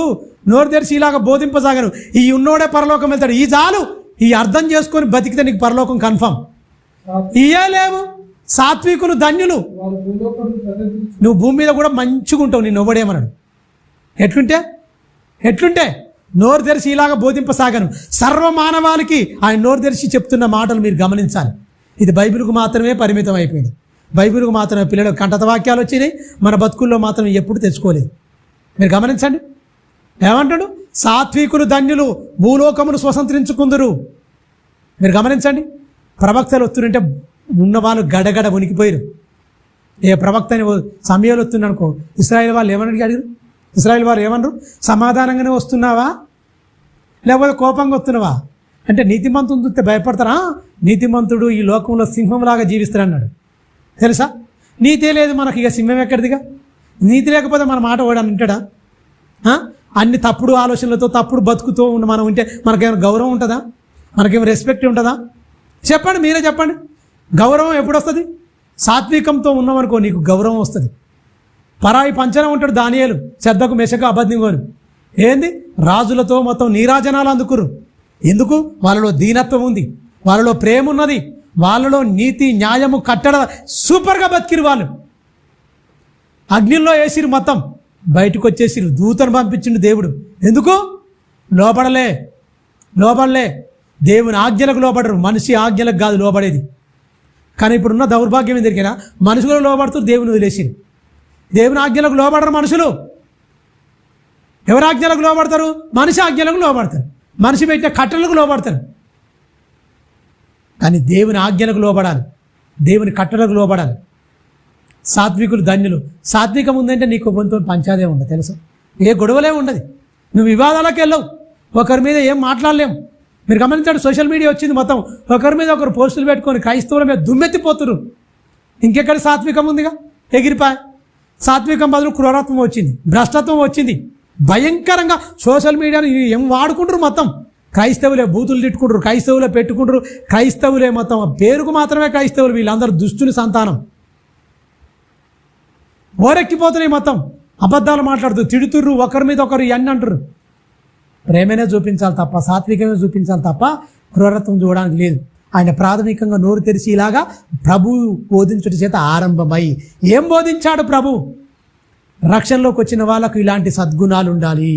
[SPEAKER 1] నోరు తెరిచి ఇలాగ బోధింపసాగను, ఈ ఉన్నోడే పరలోకం వెళ్తాడు. ఈ చాలు. ఈ అర్థం చేసుకొని బతికితే నీకు పరలోకం కన్ఫర్మ్. ఇయే లేవు. సాత్వికులు ధన్యులు. నువ్వు భూమి మీద కూడా మంచిగా ఉంటావు. నేను ఎవ్వడేమన్నాడు? ఎట్లుంటే నోరు తెరిచి ఇలాగ బోధింపసాగను. సర్వ మానవాళికి ఆయన నోరు తెరిచి చెప్తున్న మాటలు మీరు గమనించాలి. ఇది బైబిల్కు మాత్రమే పరిమితం అయిపోయింది. బైబిల్కు మాత్రమే పిల్లలకు కంటత వాక్యాలు వచ్చినాయి. మన బతుకుల్లో మాత్రం ఎప్పుడు తెచ్చుకోలేదు. మీరు గమనించండి, ఏమంటాడు? సాత్వికులు ధన్యులు, భూలోకమును స్వతంత్రించుకుందరు. మీరు గమనించండి, ప్రవక్తలు వస్తుంటే ఉన్నవాళ్ళు గడగడ వణికిపోయారు. ఏ ప్రవక్త అని సమయంలో వస్తుంది అనుకో, ఇశ్రాయేల్ వాళ్ళు ఏమని అడిగారు? ఇశ్రాయేల్ వారు ఏమన్నారు? సమాధానంగానే వస్తున్నావా లేకపోతే కోపంగా వస్తున్నావా అంటే, నీతిమంతుని చూస్తే భయపడతారా? నీతిమంతుడు ఈ లోకంలో సింహంలాగా జీవిస్తారన్నాడు. తెలుసా? నీతే లేదు మనకి, ఇక సింహం ఎక్కడిదిగా? నీతి లేకపోతే మన మాట ఓడని వింటాడా? అన్ని తప్పుడు ఆలోచనలతో తప్పుడు బతుకుతూ ఉన్న మనం ఉంటే మనకేమైనా గౌరవం ఉంటుందా? మనకేమైనా రెస్పెక్ట్ ఉంటుందా? చెప్పండి, మీరే చెప్పండి. గౌరవం ఎప్పుడు వస్తుంది? సాత్వికంతో ఉన్నామనుకో నీకు గౌరవం వస్తుంది. పరాయి పంచన ఉంటాడు దానియేలు, శ్రద్ధకు మెషక అబద్ధింగోను. ఏంది? రాజులతో మొత్తం నీరాజనాలు అందుకురు. ఎందుకు? వాళ్ళలో దీనత్వం ఉంది, వాళ్ళలో ప్రేమ ఉన్నది, వాళ్ళలో నీతి న్యాయము కట్టడ సూపర్గా బతికిరు. వాళ్ళు అగ్నిలో వేసిరు, మొత్తం బయటకు వచ్చేసిరు. దూతను పంపించిండు దేవుడు. ఎందుకు? లోబడలే. దేవుని ఆజ్ఞలకు లోబడరు, మనిషి ఆజ్ఞలకు కాదు లోబడేది. కానీ ఇప్పుడున్న దౌర్భాగ్యం ఎదురికైనా మనుషులు లోబడుతూ దేవుని వదిలేసిరు. దేవుని ఆజ్ఞలకు లోబడరు మనుషులు. ఎవరి ఆజ్ఞలకు లోబడతారు? మనిషి ఆజ్ఞలకు లోబడతారు, మనిషి పెట్టిన కట్టలకు లోబడతారు. కానీ దేవుని ఆజ్ఞలకు లోబడాలి, దేవుని కట్టలకు లోబడాలి. సాత్వికులు ధన్యులు. సాత్వికం ఉందంటే నీకు కొంత పంచాదే ఉండదు, తెలుసా? ఏ గొడవలే ఉండదు, నువ్వు వివాదాలకు వెళ్ళవు, ఒకరి మీద ఏం మాట్లాడలేము. మీరు గమనించండి, సోషల్ మీడియా వచ్చింది, మొత్తం ఒకరి మీద ఒకరు పోస్టులు పెట్టుకొని క్రైస్తవుల మీద దుమ్మెత్తిపోతున్నారు. ఇంకెక్కడ సాత్వికం ఉందిగా? ఎగిరిపాయ. సాత్వికం బదులు క్రూరత్వం వచ్చింది, భ్రష్టత్వం వచ్చింది. భయంకరంగా సోషల్ మీడియాను ఏం వాడుకుంటారు? మొత్తం క్రైస్తవులే బూతులు తిట్టుకుంటారు, క్రైస్తవులే పెట్టుకుంటారు, క్రైస్తవులే మొత్తం పేరుకు మాత్రమే క్రైస్తవులు. వీళ్ళందరూ దుష్టుని సంతానం. ఓరెక్కిపోతున్నాయి, మొత్తం అబద్ధాలు మాట్లాడుతూ తిడుతుర్రు, ఒకరి మీద ఒకరు ఇవన్నీ అంటారు. ప్రేమనే చూపించాలి తప్ప, సాత్వికమే చూపించాలి తప్ప క్రూరత్వం చూడడానికి లేదు. ఆయన ప్రాథమికంగా నోరు తెరిచి ఇలాగా ప్రభు బోధించుట చేత ఆరంభమై ఏం బోధించాడు ప్రభు? రక్షణలోకి వచ్చిన వాళ్ళకు ఇలాంటి సద్గుణాలు ఉండాలి.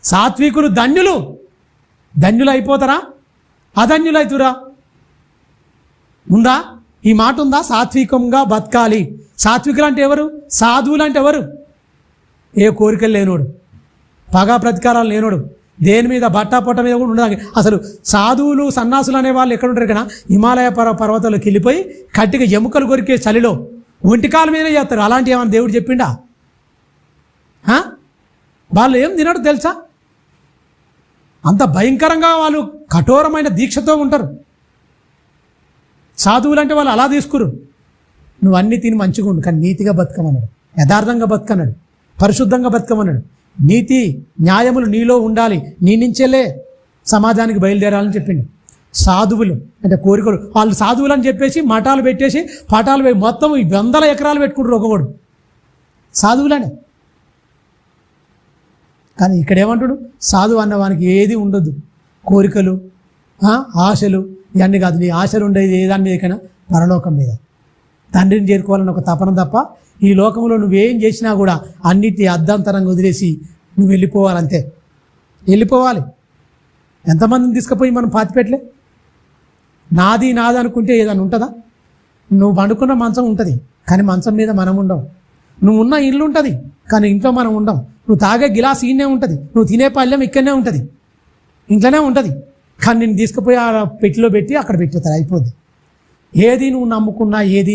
[SPEAKER 1] సాత్వికులు ధన్యులు. ధన్యులు అయిపోతారా? అధన్యులైతురా? ఉందా ఈ మాట? ఉందా? సాత్వికంగా బతకాలి. సాత్వికులు అంటే ఎవరు? సాధువులు అంటే ఎవరు? ఏ కోరికలు లేనోడు, పగా ప్రతికారాలు లేనోడు, దేని మీద బట్టా పొట్ట మీద కూడా ఉండదు. అసలు సాధువులు సన్నాసులు అనే వాళ్ళు ఎక్కడ ఉంటారు? కదా హిమాలయ పర్వతాలకు వెళ్ళిపోయి కట్టిగా ఎముకలు కొరికే చలిలో ఒంటికాల మీదనే చేస్తారు. అలాంటి ఏమన్నా దేవుడు చెప్పిండా? వాళ్ళు ఏం తినడు తెలుసా? అంత భయంకరంగా వాళ్ళు కఠోరమైన దీక్షతో ఉంటారు. సాధువులు అంటే వాళ్ళు అలా తీసుకురు. నువ్వు అన్నీ తిని మంచిగా ఉండు, కానీ నీతిగా బతకమన్నాడు, యథార్థంగా బతకన్నాడు, పరిశుద్ధంగా బతకమన్నాడు. నీతి న్యాయములు నీలో ఉండాలి, నీ నుంచేలే సమాజానికి బయలుదేరాలని చెప్పిండు. సాధువులు అంటే కోరికలు, వాళ్ళు సాధువులు అని చెప్పేసి మఠాలు పెట్టేసి పటాలు మొత్తం 100 ఎకరాలు పెట్టుకుంటారు ఒక్కొక్కడు, సాధువులనే. కానీ ఇక్కడ ఏమంటాడు? సాధువు అన్నవానికి ఏది ఉండదు, కోరికలు ఆశలు ఇవన్నీ కాదు. నీ ఆశలు ఉండేది ఏ దాని మీదకైనా? పరలోకం మీద, తండ్రిని చేరుకోవాలని ఒక తపన తప్ప ఈ లోకంలో నువ్వేం చేసినా కూడా అన్నిటి అర్ధాంతరంగా వదిలేసి నువ్వు వెళ్ళిపోవాలంతే. వెళ్ళిపోవాలి. ఎంతమందిని తీసుకుపోయి మనం పాతిపెట్టలే? నాది అనుకుంటే ఏదైనా ఉంటుందా? నువ్వు పండుకున్న మంచం ఉంటుంది, కానీ మంచం మీద మనం ఉండం. నువ్వు ఉన్న ఇల్లు ఉంటుంది, కానీ ఇంట్లో మనం ఉండం. నువ్వు తాగే గిలాస్ ఈయనే ఉంటుంది, నువ్వు తినే పళ్ళెం ఇక్కడనే ఉంటుంది, ఇంట్లోనే ఉంటుంది. కానీ నేను తీసుకుపోయి ఆ పెట్టిలో పెట్టి అక్కడ పెట్టేస్తారు, అయిపోద్ది. ఏది నువ్వు నమ్ముకున్నా, ఏది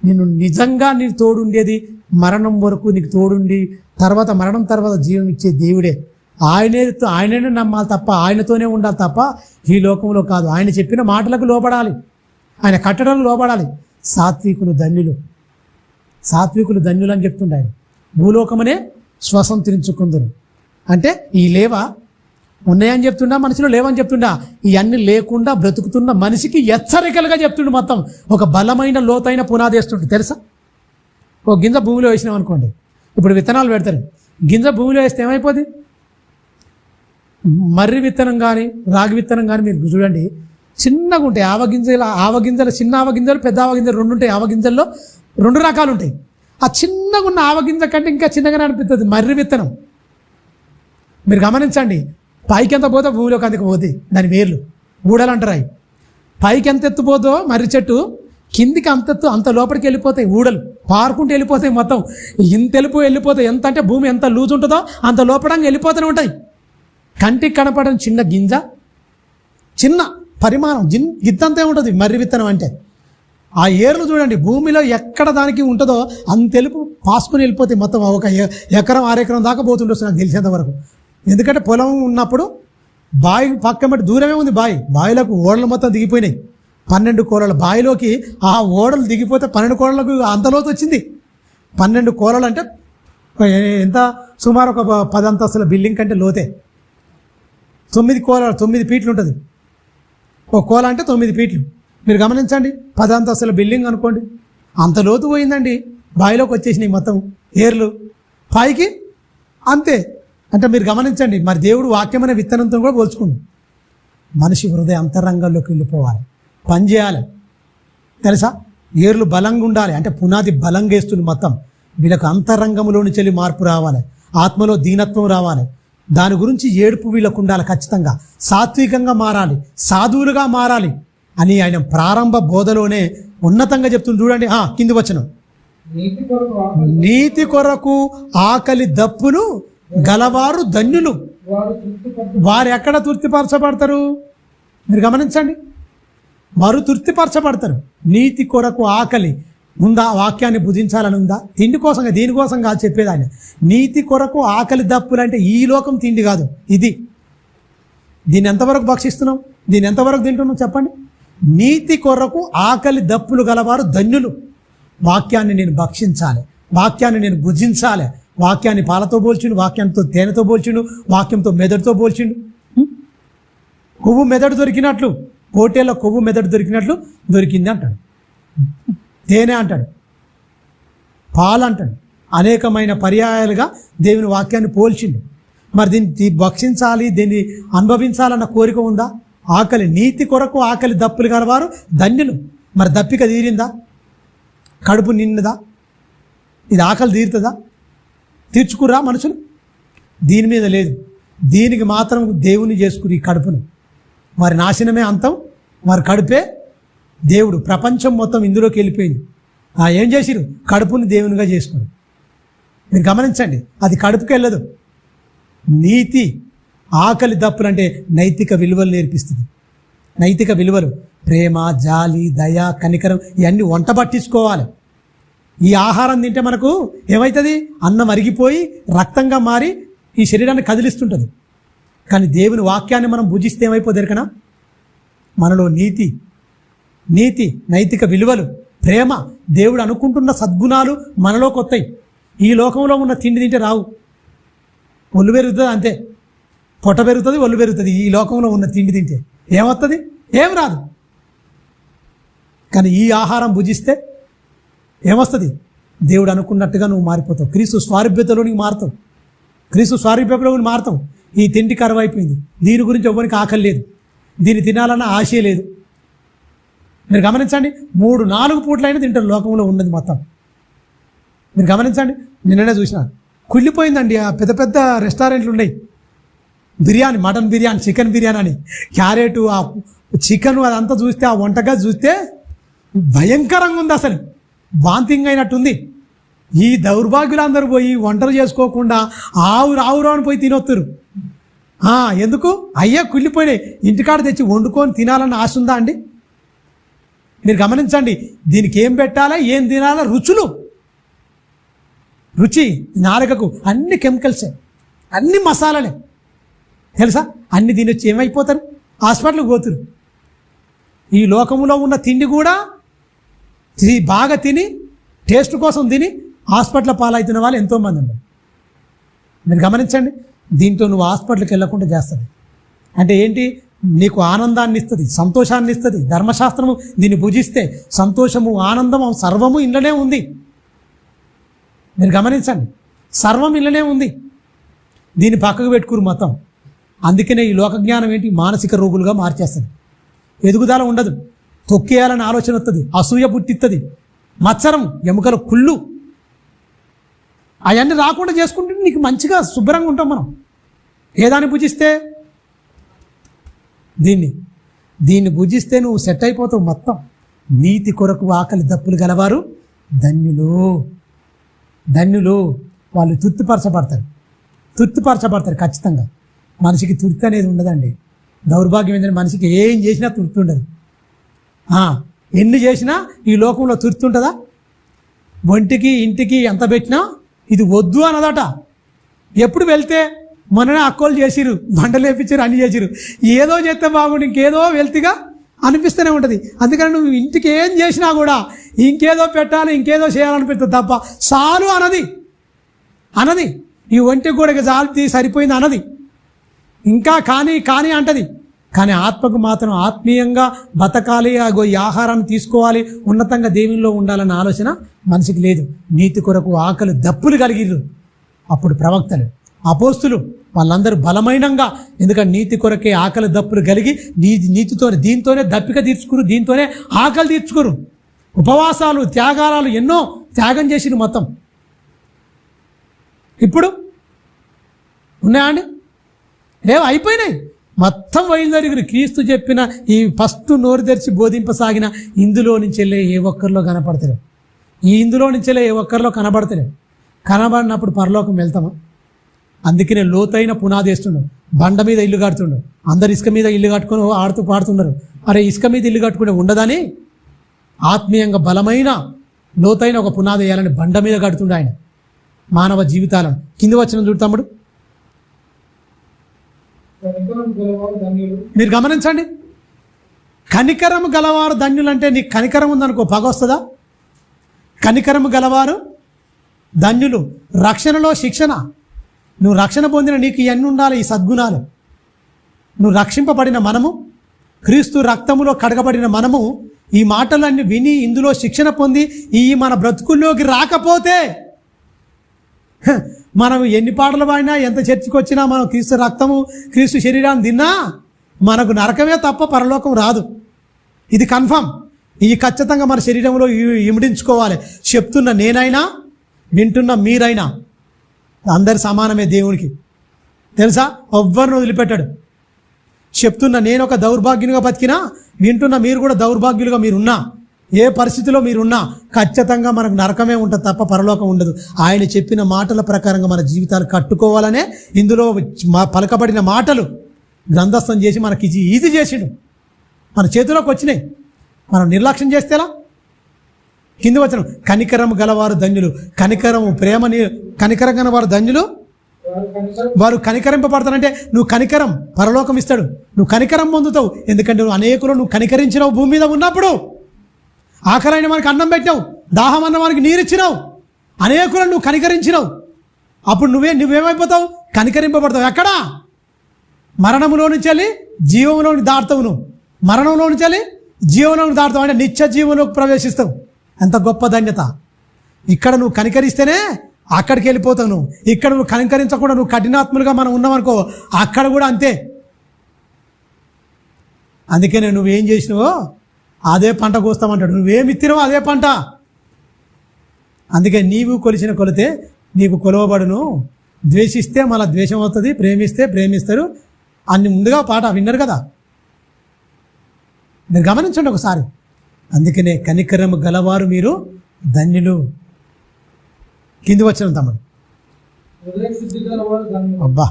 [SPEAKER 1] నిన్ను నిజంగా నీకు తోడుండేది మరణం వరకు నీకు తోడుండి తర్వాత మరణం తర్వాత జీవం ఇచ్చే దేవుడే. ఆయననే నమ్మాలి తప్ప, ఆయనతోనే ఉండాలి తప్ప ఈ లోకంలో కాదు. ఆయన చెప్పిన మాటలకు లోపడాలి, ఆయన కట్టడానికి లోపడాలి. సాత్వికులు ధన్యులు అని చెప్తుండే ఆయన. భూలోకమనే స్వతంత్రించుకుందరు అంటే ఈ లేవా ఉన్నాయని చెప్తుండా, మనిషిలో లేవని చెప్తుండా? ఇవన్నీ లేకుండా బ్రతుకుతున్న మనిషికి హెచ్చరికలుగా చెప్తుండు. మొత్తం ఒక బలమైన లోతైన పునాది వేస్తుంటు తెలుసా? ఒక గింజ భూమిలో వేసినాం అనుకోండి, ఇప్పుడు విత్తనాలు పెడతారు. గింజ భూమిలో వేస్తే ఏమైపోద్ది? మర్రి విత్తనం కానీ రాగి విత్తనం కానీ మీరు చూడండి, చిన్నగా ఉంటాయి. ఆవగింజలు చిన్న ఆవగింజలు, పెద్ద ఆవగింజలు 2 ఉంటాయి. ఆవగింజల్లో 2 రకాలు ఉంటాయి. ఆ చిన్నగా ఉన్న ఆవగింజ కంటే ఇంకా చిన్నగానే అనిపిస్తుంది మర్రి విత్తనం. మీరు గమనించండి, పైకి ఎంత పోతే భూమిలోకి అందుకు పోతుంది. దాని వేర్లు ఊడలు అంటారు. అవి పైకి ఎంత ఎత్తుపోతో మర్రి చెట్టు కిందికి అంత లోపలికి వెళ్ళిపోతాయి, ఊడలు పారుకుంటూ వెళ్ళిపోతాయి, మొత్తం ఇంత వెళ్ళిపోతాయి. ఎంత అంటే భూమి ఎంత లూజ్ ఉంటుందో అంత లోపడంగా వెళ్ళిపోతూనే ఉంటాయి. కంటికి కనపడని చిన్న గింజ, చిన్న పరిమాణం గిత్తంతే ఉంటుంది మర్రి విత్తనం అంటే. ఆ ఏర్లు చూడండి, భూమిలో ఎక్కడ దానికి ఉంటుందో అంత తెలుపు పాసుకుని వెళ్ళిపోతాయి మొత్తం. ఒక ఎకరం 6 ఎకరం దాకా పోతుండొచ్చు నాకు తెలిసేంత వరకు. ఎందుకంటే పొలం ఉన్నప్పుడు బావి పక్క బట్టి దూరమే ఉంది బావిలకు ఓడలు మొత్తం దిగిపోయినాయి. 12 కోలల బావిలోకి ఆ ఓడలు దిగిపోతే 12 కోలలకు అంతలోతు వచ్చింది. 12 కోలలు అంటే ఎంత, సుమారు ఒక 10 అంతస్తుల బిల్డింగ్ కంటే లోతే. 9 ఫీట్లు ఉంటుంది ఒక కోల అంటే 9 ఫీట్లు. మీరు గమనించండి, 10 అంతస్తుల బిల్డింగ్ అనుకోండి, అంత లోతు పోయిందండి. బావిలోకి వచ్చేసినాయి మొత్తం ఏర్లు పైకి అంతే. అంటే మీరు గమనించండి, మరి దేవుడు వాక్యమైన విత్తనంతో కూడా పోల్చుకుంది. మనిషి హృదయ అంతరంగంలోకి వెళ్ళిపోవాలి, పని చేయాలి తెలుసా. ఏర్లు బలంగా ఉండాలి అంటే పునాది బలంగా వేస్తుంది మొత్తం. వీళ్ళకు అంతరంగంలోని చెల్లి మార్పు రావాలి, ఆత్మలో దీనత్వం రావాలి. దాని గురించి ఏడుపు వీళ్ళకు ఉండాలి ఖచ్చితంగా. సాత్వికంగా మారాలి, సాధువులుగా మారాలి అని ఆయన ప్రారంభ బోధలోనే ఉన్నతంగా చెప్తుంది. చూడండి కింది వచనం, నీతి కొరకు ఆకలి దప్పులు గలవారు ధన్యులు, వారు ఎక్కడ తృప్తిపరచబడతారు. మీరు గమనించండి, వారు తృప్తిపరచబడతారు. నీతి కొరకు ఆకలి ఉందా, వాక్యాన్ని భుజించాలని ఉందా? తిండి కోసంగా, దీనికోసం కాదు చెప్పేది ఆయన. నీతి కొరకు ఆకలి దప్పులు అంటే ఈ లోకం తిండి కాదు ఇది. దీన్ని ఎంతవరకు భక్షిస్తున్నాం, దీన్ని ఎంతవరకు తింటున్నాం చెప్పండి. నీతి కొరకు ఆకలి దప్పులు గలవారు ధన్యులు. వాక్యాన్ని నేను భక్షించాలి, వాక్యాన్ని నేను భుజించాలి. వాక్యాన్ని పాలతో పోల్చిండు, వాక్యంతో తేనెతో పోల్చిండు, వాక్యంతో మెదడుతో పోల్చిండు. కొవ్వు మెదడు దొరికినట్లు, పోటీల్లో కొవ్వు మెదడు దొరికినట్లు దొరికింది అంటాడు. తేనె అంటాడు, పాలు అంటాడు. అనేకమైన పర్యాయాలుగా దేవుని వాక్యాన్ని పోల్చిండు. మరి దీన్ని భక్షించాలి, దీన్ని అనుభవించాలన్న కోరిక ఉందా? ఆకలి, నీతి కొరకు ఆకలి దప్పులు గలవారు ధన్యులు. మరి దప్పిక తీరిందా? కడుపు నిన్నదా? ఇది ఆకలి తీరుతుందా? తీర్చుకురా మనుషులు? దీని మీద లేదు. దీనికి మాత్రం దేవుని చేసుకుని ఈ కడుపును, వారి నాశనమే అంతం, వారి కడుపే దేవుడు. ప్రపంచం మొత్తం ఇందులోకి వెళ్ళిపోయింది. ఏం చేసిరు? కడుపుని దేవునిగా చేసుకుని. మీరు గమనించండి, అది కడుపుకి వెళ్ళదు. నీతి ఆకలి దప్పులు అంటే నైతిక విలువలు నేర్పిస్తుంది. నైతిక విలువలు, ప్రేమ, జాలి, దయ, కనికరం, ఇవన్నీ వంట పట్టించుకోవాలి. ఈ ఆహారం తింటే మనకు ఏమవుతుంది? అన్నం అరిగిపోయి రక్తంగా మారి ఈ శరీరాన్ని కదిలిస్తుంటుంది. కానీ దేవుని వాక్యాన్ని మనం భుజిస్తే ఏమైపోతుంది ఎరకనా? మనలో నీతి, నైతిక విలువలు, ప్రేమ, దేవుడు అనుకుంటున్న సద్గుణాలు మనలోకి వస్తాయి. ఈ లోకంలో ఉన్న తిండి తింటే రావు. ఒళ్ళు పెరుగుతుంది అంతే, పొట్ట పెరుగుతుంది, ఒళ్ళు పెరుగుతుంది. ఈ లోకంలో ఉన్న తిండి తింటే ఏమవుతుంది? ఏం రాదు. కానీ ఈ ఆహారం భుజిస్తే ఏమొస్తుంది? దేవుడు అనుకున్నట్టుగా నువ్వు మారిపోతావు. క్రీస్తు స్వారూప్యతలోనికి మారుతావు, క్రీస్తు స్వారూప్యంలోనికి మారుతావు. ఈ తిండి కరువైపోయింది, దీని గురించి ఎవరికి ఆకలి లేదు, దీన్ని తినాలన్న ఆశ లేదు. మీరు గమనించండి, 3-4 పూట్లైనా తింటారు లోకంలో ఉన్నది మొత్తం. మీరు గమనించండి, నిన్ననే చూసిన కుళ్ళిపోయిందండి. ఆ పెద్ద పెద్ద రెస్టారెంట్లు ఉన్నాయి, బిర్యానీ, మటన్ బిర్యానీ, చికెన్ బిర్యానీ అని, క్యారెట్, ఆ చికెన్ అదంతా చూస్తే, ఆ వంటగా చూస్తే భయంకరంగా ఉంది. అసలు వాంతింగ్ అయినట్టుంది. ఈ దౌర్భాగ్యులందరూ పోయి వంటలు చేసుకోకుండా ఆవురు అని పోయి తినొత్తురు. ఎందుకు? అయ్యా కుళ్ళిపోయినాయి, ఇంటికాడ తెచ్చి వండుకొని తినాలన్న ఆశ ఉందా అండి? మీరు గమనించండి, దీనికి ఏం పెట్టాలా, ఏం తినాలా, రుచి నాలుకకు అన్ని కెమికల్సే, అన్ని మసాలాలే తెలుసా. అన్ని తినొచ్చి ఏమైపోతారు? హాస్పిటల్కి పోతురు. ఈ లోకంలో ఉన్న తిండి కూడా బాగా తిని, టేస్ట్ కోసం తిని హాస్పిటల్ పాలవుతున్న వాళ్ళు ఎంతోమంది ఉన్నారు. మీరు గమనించండి, దీంతో నువ్వు హాస్పిటల్కి వెళ్ళకుండా చేస్తుంది. అంటే ఏంటి? నీకు ఆనందాన్ని ఇస్తుంది, సంతోషాన్ని ఇస్తుంది. ధర్మశాస్త్రము దీన్ని భుజిస్తే సంతోషము, ఆనందము, సర్వము ఇంట్లోనే ఉంది. మీరు గమనించండి, సర్వం ఇంట్లోనే ఉంది. దీన్ని పక్కకు పెట్టుకురు మొత్తం. అందుకనే ఈ లోకజ్ఞానం ఏంటి? మానసిక రోగులుగా మార్చేస్తుంది. ఎదుగుదల ఉండదు, తొక్కేయాలని ఆలోచన వస్తుంది, అసూయ పుట్టిస్తుంది, మత్సరం, ఎముకల కుళ్ళు, అవన్నీ రాకుండా చేసుకుంటే నీకు మంచిగా శుభ్రంగా ఉంటాం మనం. ఏదాన్ని భుజిస్తే? దీన్ని భుజిస్తే నువ్వు సెట్ అయిపోతావు మొత్తం. నీతి కొరకు ఆకలి దప్పులు గలవారు ధన్యులు. ధన్యులు వాళ్ళు తృప్తిపరచబడతారు ఖచ్చితంగా. మనిషికి తృప్తి అనేది ఉండదండి. దౌర్భాగ్యం ఏంటంటే మనిషికి ఏం చేసినా తృప్తి ఉండదు. ఎన్ని చేసినా ఈ లోకంలో తృప్తి ఉంటుందా? ఒంటికి ఇంటికి ఎంత పెట్టినా ఇది వద్దు అన్నదట. ఎప్పుడు వెళ్తే మొన్ననే అక్కోలు చేసిరు, బండలు వేపించారు, అన్ని చేసిరు. ఏదో చేస్తే బాగుండు, ఇంకేదో వెళ్తిగా అనిపిస్తూనే ఉంటుంది. అందుకని నువ్వు ఇంటికి ఏం చేసినా కూడా ఇంకేదో పెట్టాలి, ఇంకేదో చేయాలనిపిస్తుంది తప్ప చాలు అనది. ఈ ఒంటికి కూడా జాలితే సరిపోయింది అనది. ఇంకా కానీ అంటది. కానీ ఆత్మకు మాత్రం ఆత్మీయంగా బతకాలి, ఈ ఆహారాన్ని తీసుకోవాలి, ఉన్నతంగా దేవునిలో ఉండాలన్న ఆలోచన మనిషికి లేదు. నీతి కొరకు ఆకలి దప్పులు కలిగిర్రు అప్పుడు ప్రవక్తలు, అపోస్తులు, వాళ్ళందరూ బలమైనంగా. ఎందుకంటే నీతి కొరకే ఆకలి దప్పులు కలిగి నీతితోనే దీంతోనే దప్పిక తీర్చుకురు, దీంతోనే ఆకలి తీర్చుకురు. ఉపవాసాలు, త్యాగాలు ఎన్నో త్యాగం చేసిరు మొత్తం. ఇప్పుడు ఉన్నాయా అండి? లేవు, అయిపోయినాయి. మొత్తం బయలుదేరి క్రీస్తు చెప్పిన ఈ ఫస్ట్ నోరు తెరిచి బోధింపసాగిన ఇందులో నుంచి వెళ్ళే ఏ ఒక్కరిలో కనపడతలేవు. ఇందులో నుంచి వెళ్ళే ఏ ఒక్కరిలో కనబడతలేవు. కనబడినప్పుడు పరలోకం వెళ్తామా? అందుకనే లోతైన పునాది వేస్తుండు. బండ మీద ఇల్లు కడుతుండు. అందరు ఇసుక మీద ఇల్లు కట్టుకొని ఆడుతూ పాడుతున్నారు. అరే ఇసుక మీద ఇల్లు కట్టుకునే ఉండదని ఆత్మీయంగా బలమైన లోతైన ఒక పునాది వేయాలని బండ మీద కడుతుండు ఆయన మానవ జీవితాలను. కింది వచ్చిన చూడు తమ్ముడు, మీరు గమనించండి. కనికరము గలవారు ధన్యులు అంటే నీకు కనికరం ఉందనుకో పగ వస్తుందా? కనికరము గలవారు ధన్యులు. రక్షణలో శిక్షణ. నువ్వు రక్షణ పొందిన నీకు ఇవన్నీ ఉండాలి, ఈ సద్గుణాలు. నువ్వు రక్షింపబడిన మనము, క్రీస్తు రక్తములో కడగబడిన మనము ఈ మాటలన్నీ విని ఇందులో శిక్షణ పొంది ఈ మన బ్రతుకుల్లోకి రాకపోతే మనం ఎన్ని పాటలు పాడినా, ఎంత చర్చికి వచ్చినా, మనం క్రీస్తు రక్తము క్రీస్తు శరీరాన్ని తిన్నా మనకు నరకమే తప్ప పరలోకం రాదు. ఇది కన్ఫర్మ్. ఇది ఖచ్చితంగా మన శరీరంలో ఇమిడించుకోవాలి. చెప్తున్న నేనైనా, వింటున్న మీరైనా అందరి సమానమే దేవునికి. తెలుసా? ఎవ్వరిని వదిలిపెట్టాడు. చెప్తున్న నేను ఒక దౌర్భాగ్యునిగా బతికినా, వింటున్న మీరు కూడా దౌర్భాగ్యులుగా మీరున్నా, ఏ పరిస్థితిలో మీరున్నా ఖచ్చితంగా మనకు నరకమే ఉంటుంది తప్ప పరలోకం ఉండదు. ఆయన చెప్పిన మాటల ప్రకారంగా మన జీవితాలు కట్టుకోవాలనే ఇందులో పలకబడిన మాటలు గ్రంథస్థం చేసి మనకి ఈజీ చేసిండు. మన చేతిలోకి వచ్చినాయి. మనం నిర్లక్ష్యం చేస్తేలా? కింది వచ్చిన కనికరం గలవారు ధన్యులు. కనికరము ప్రేమని కనికరం గలవారు ధన్యులు, వారు కనికరింపబడతారంటే నువ్వు కనికరం పరలోకం ఇస్తాడు. నువ్వు కనికరం పొందుతావు. ఎందుకంటే నువ్వు అనేకులు నువ్వు కనికరించినావు. భూమి మీద ఉన్నప్పుడు ఆఖరైన మనకి అన్నం పెట్టావు, దాహం అన్న మనకి నీరిచ్చినావు, అనేకులను నువ్వు కనికరించినావు. అప్పుడు నువ్వేమైపోతావు? కనికరింపబడతావు. ఎక్కడా? మరణములో నుంచి వెళ్ళి జీవంలోని దాటుతావు. నువ్వు మరణంలో నుంచి వెళ్ళి జీవంలోకి దాటుతావు, అంటే నిత్య జీవంలోకి ప్రవేశిస్తావు. ఎంత గొప్ప ధన్యత! ఇక్కడ నువ్వు కనికరిస్తేనే అక్కడికి వెళ్ళిపోతావు. నువ్వు ఇక్కడ నువ్వు కనికరించకుండా నువ్వు కఠినాత్ములుగా మనం ఉన్నామనుకో, అక్కడ కూడా అంతే. అందుకనే నువ్వేం చేసినావో అదే పంట కోస్తామంటాడు. నువ్వేమి ఇచ్చినావో అదే పంట. అందుకే నీవు కొలిచిన కొలితే నీకు కొలవబడును. ద్వేషిస్తే మళ్ళీ ద్వేషం అవుతుంది, ప్రేమిస్తే ప్రేమిస్తారు. అన్ని ముందుగా పాట విన్నారు కదా, మీరు గమనించండి ఒకసారి. అందుకనే కనికరము గలవారు మీరు ధన్యులు. కింది వచ్చిన తమ్ముడు, అబ్బా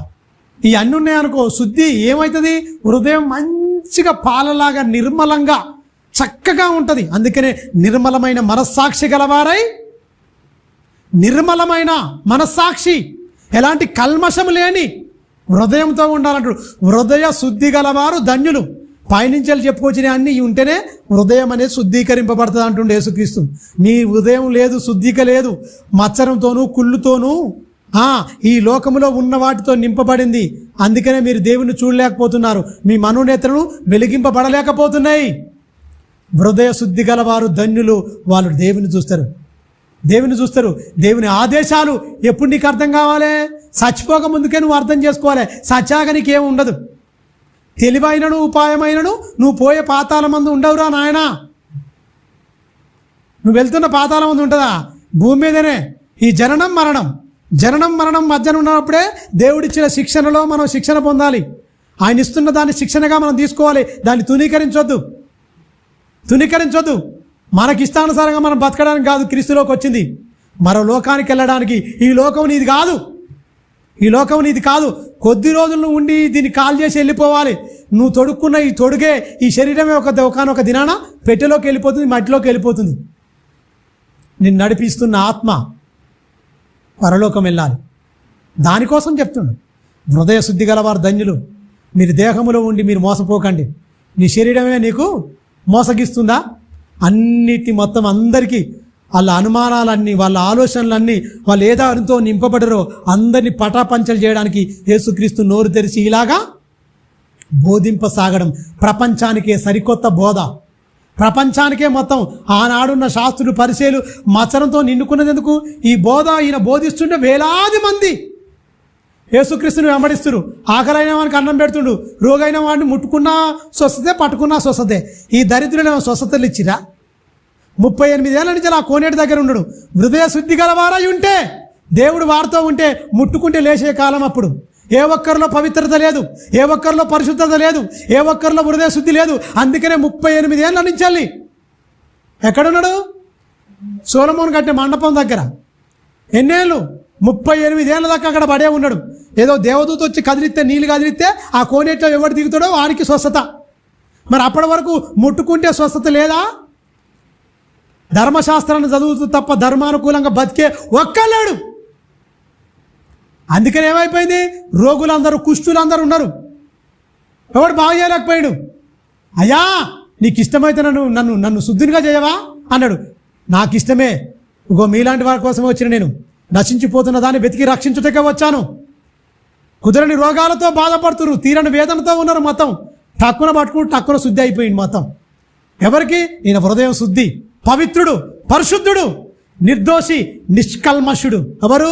[SPEAKER 1] ఈ అన్నీ ఉన్నాయనుకో, శుద్ధి ఏమవుతుంది? హృదయం మంచిగా పాలలాగా నిర్మలంగా చక్కగా ఉంటుంది. అందుకనే నిర్మలమైన మనస్సాక్షి గలవారై, నిర్మలమైన మనస్సాక్షి, ఎలాంటి కల్మషం లేని హృదయంతో ఉండాలంటాడు. హృదయ శుద్ధి గలవారు ధన్యులు. పైనుంచి చెప్పుకొచ్చిన అన్నీ ఉంటేనే హృదయం అనేది శుద్ధీకరింపబడుతుంది అంటుండే యేసుక్రీస్తు. మీ హృదయం లేదు, శుద్ధిక లేదు, మచ్చరంతోనూ కుళ్ళుతోనూ ఈ లోకములో ఉన్న వాటితో నింపబడింది. అందుకనే మీరు దేవుని చూడలేకపోతున్నారు, మీ మనోనేత్రలు వెలిగింపబడలేకపోతున్నాయి. హృదయ శుద్ధి గలవారు ధన్యులు, వాళ్ళు దేవుని చూస్తారు. దేవుని చూస్తారు. దేవుని ఆదేశాలు ఎప్పుడు నీకు అర్థం కావాలి? చచ్చిపోక ముందుకే నువ్వు అర్థం చేసుకోవాలి. సచ్చాక నీకేమి ఉండదు. తెలివైనను ఉపాయమైనను నువ్వు పోయే పాతాల మందు ఉండవురా నాయన. నువ్వు వెళ్తున్న పాతాల మందు ఉంటుందా? భూమి మీదనే. ఈ జననం మరణం మధ్యన ఉన్నప్పుడే దేవుడిచ్చిన శిక్షణలో మనం శిక్షణ పొందాలి. ఆయన ఇస్తున్న దాన్ని శిక్షణగా మనం తీసుకోవాలి. దాన్ని తునీకరించొద్దు. మనకిష్టానుసారంగా మనం బతకడానికి కాదు క్రీస్తులోకి వచ్చింది, మరో లోకానికి వెళ్ళడానికి. ఈ లోకం నీది కాదు, ఈ లోకం నీది కాదు. కొద్ది రోజులు ఉండి దీన్ని కాల్ చేసి వెళ్ళిపోవాలి. నువ్వు తొడుక్కున్న ఈ తొడుగే, ఈ శరీరమే ఒకనొక దినాన పెట్టెలోకి వెళ్ళిపోతుంది, మట్టిలోకి వెళ్ళిపోతుంది. నిన్ను నడిపిస్తున్న ఆత్మ పరలోకం వెళ్ళాలి. దానికోసం చెప్తున్నాడు, హృదయ శుద్ధి గలవారు ధన్యులు. మీరు దేహములో ఉండి మీరు మోసపోకండి. నీ శరీరమే నీకు మోసగిస్తుందా? అన్నిటి మొత్తం అందరికీ వాళ్ళ అనుమానాలన్నీ, వాళ్ళ ఆలోచనలన్నీ, వాళ్ళు ఏదారితో నింపబడరో అందరినీ పటాపంచలు చేయడానికి యేసుక్రీస్తు నోరు తెరిచి ఇలాగా బోధింపసాగడం. ప్రపంచానికే సరికొత్త బోధ, ప్రపంచానికే మొత్తం. ఆనాడున్న శాస్త్రులు పరిచయులు మత్సరంతో నిండుకున్నది ఎందుకు? ఈ బోధ ఈయన బోధిస్తుంటే వేలాది మంది యేసుక్రీస్తుని వెంబడిస్తురు. ఆకలైన వానికి అన్నం పెడుతుండు, రోగైన వాడిని ముట్టుకున్నా స్వస్థతే, పట్టుకున్నా స్వస్థతే. ఈ దరిద్రులు స్వస్థతలు ఇచ్చిరా? 38 ఏళ్ళ నుంచి ఆ కోనేటి దగ్గర ఉండడు. హృదయ శుద్ధి గలవారై ఉంటే, దేవుడు వారితో ఉంటే ముట్టుకుంటే లేచే కాలం అప్పుడు. ఏ ఒక్కరిలో పవిత్రత లేదు, ఏ ఒక్కరిలో పరిశుద్ధత లేదు, ఏ ఒక్కరిలో హృదయ శుద్ధి లేదు. అందుకనే 38 ఏళ్ళ నుంచి వెళ్ళి ఎక్కడున్నాడు? సోలమోన్ కట్టే మండపం దగ్గర. ఎన్నేళ్ళు? 38 ఏళ్ళ దాకా అక్కడ పడే ఉన్నాడు. ఏదో దేవదూత వచ్చి కదిలిస్తే, నీళ్ళు కదిలిస్తే ఆ కోనేట్లో ఎవడు దిగుతాడో వాడికి స్వస్థత. మరి అప్పటి వరకు ముట్టుకుంటే స్వస్థత లేదా? ధర్మశాస్త్రాన్ని చదువుతూ తప్ప ధర్మానుకూలంగా బతికే ఒక్కలేడు. అందుకని ఏమైపోయింది? రోగులందరూ, కుష్ఠులందరూ ఉన్నారు. ఎవడు బాగు చేయలేకపోయాడు. అయ్యా నీకు ఇష్టమైతే నన్ను శుద్ధినిగా చేయవా అన్నాడు. నాకు ఇష్టమే, ఇగో మీలాంటి వారి కోసమే వచ్చిన నేను. నశించిపోతున్న దాన్ని వెతికి రక్షించుటకే వచ్చాను. కుదరని రోగాలతో బాధపడుతున్నారు, తీరని వేదనతో ఉన్నారు. మొత్తం టక్కున పట్టుకుని టక్కున శుద్ధి అయిపోయింది మొత్తం. ఎవరికి? ఈయన హృదయం శుద్ధి, పవిత్రుడు, పరిశుద్ధుడు, నిర్దోషి, నిష్కల్మషుడు. ఎవరు?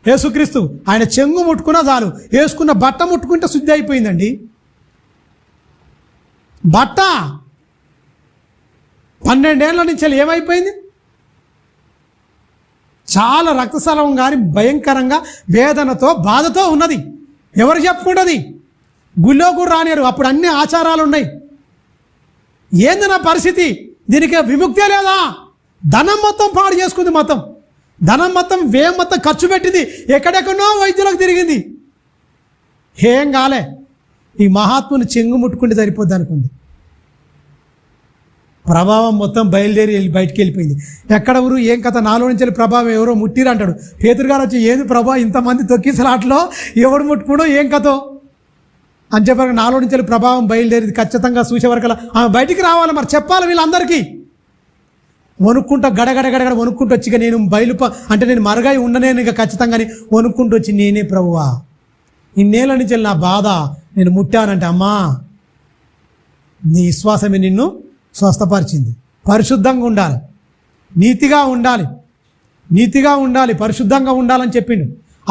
[SPEAKER 1] యేసుక్రీస్తు. ఆయన చెంగు ముట్టుకున్నా చాలు, వేసుకున్న బట్ట ముట్టుకుంటే శుద్ధి అయిపోయిందండి. బట్ట 12 ఏళ్ళ నుంచి ఏమైపోయింది? చాలా రక్తస్రావం కానీ భయంకరంగా వేదనతో బాధతో ఉన్నది. ఎవరు చెప్పుకుంటుంది? గుళ్ళో కూడా రానియరు. అప్పుడు అన్ని ఆచారాలు ఉన్నాయి. ఏంది నా పరిస్థితి? దీనికి విముక్తే లేదా? ధనం మొత్తం పాడు చేసుకుంది. మొత్తం ధనం మొత్తం వ్యయం మొత్తం ఖర్చు పెట్టింది. ఎక్కడెక్కడో వైద్యులకు తిరిగింది. ఏం కాలే. ఈ మహాత్ముని చెంగు ముట్టుకుంటే సరిపోద్ది అనుకుంది. ప్రభావం మొత్తం బయలుదేరి బయటికి వెళ్ళిపోయింది. ఎక్కడ ఊరు ఏం కథ? నాలో నుంచి వెళ్ళి ప్రభావం ఎవరో ముట్టిరు అంటాడు. పేతురు గారు వచ్చి, ఏది ప్రభావం ఇంతమంది తొక్కిసలాట్లో ఎవడు ముట్టుకోడో ఏం కథో అని చెప్పారు. నాలో నుంచి వెళ్ళి ప్రభావం బయలుదేరి ఖచ్చితంగా చూసే వరకు ఆమె బయటికి రావాలి. మరి చెప్పాలి వీళ్ళందరికీ. వణుక్కుంటా గడగడ వణుక్కుంటూ వచ్చి, ఇక నేను అంటే నేను మరగాయి ఉండనేను ఇక ఖచ్చితంగా వణుక్కుంటూ వచ్చి, నేనే ప్రభువా, ఇన్నేళ్ళ నుంచి వెళ్ళి నా బాధ నేను ముట్టానంటే, అమ్మా నీ విశ్వాసమే నిన్ను స్వస్థపరిచింది. పరిశుద్ధంగా ఉండాలి, నీతిగా ఉండాలి, పరిశుద్ధంగా ఉండాలని చెప్పిండు.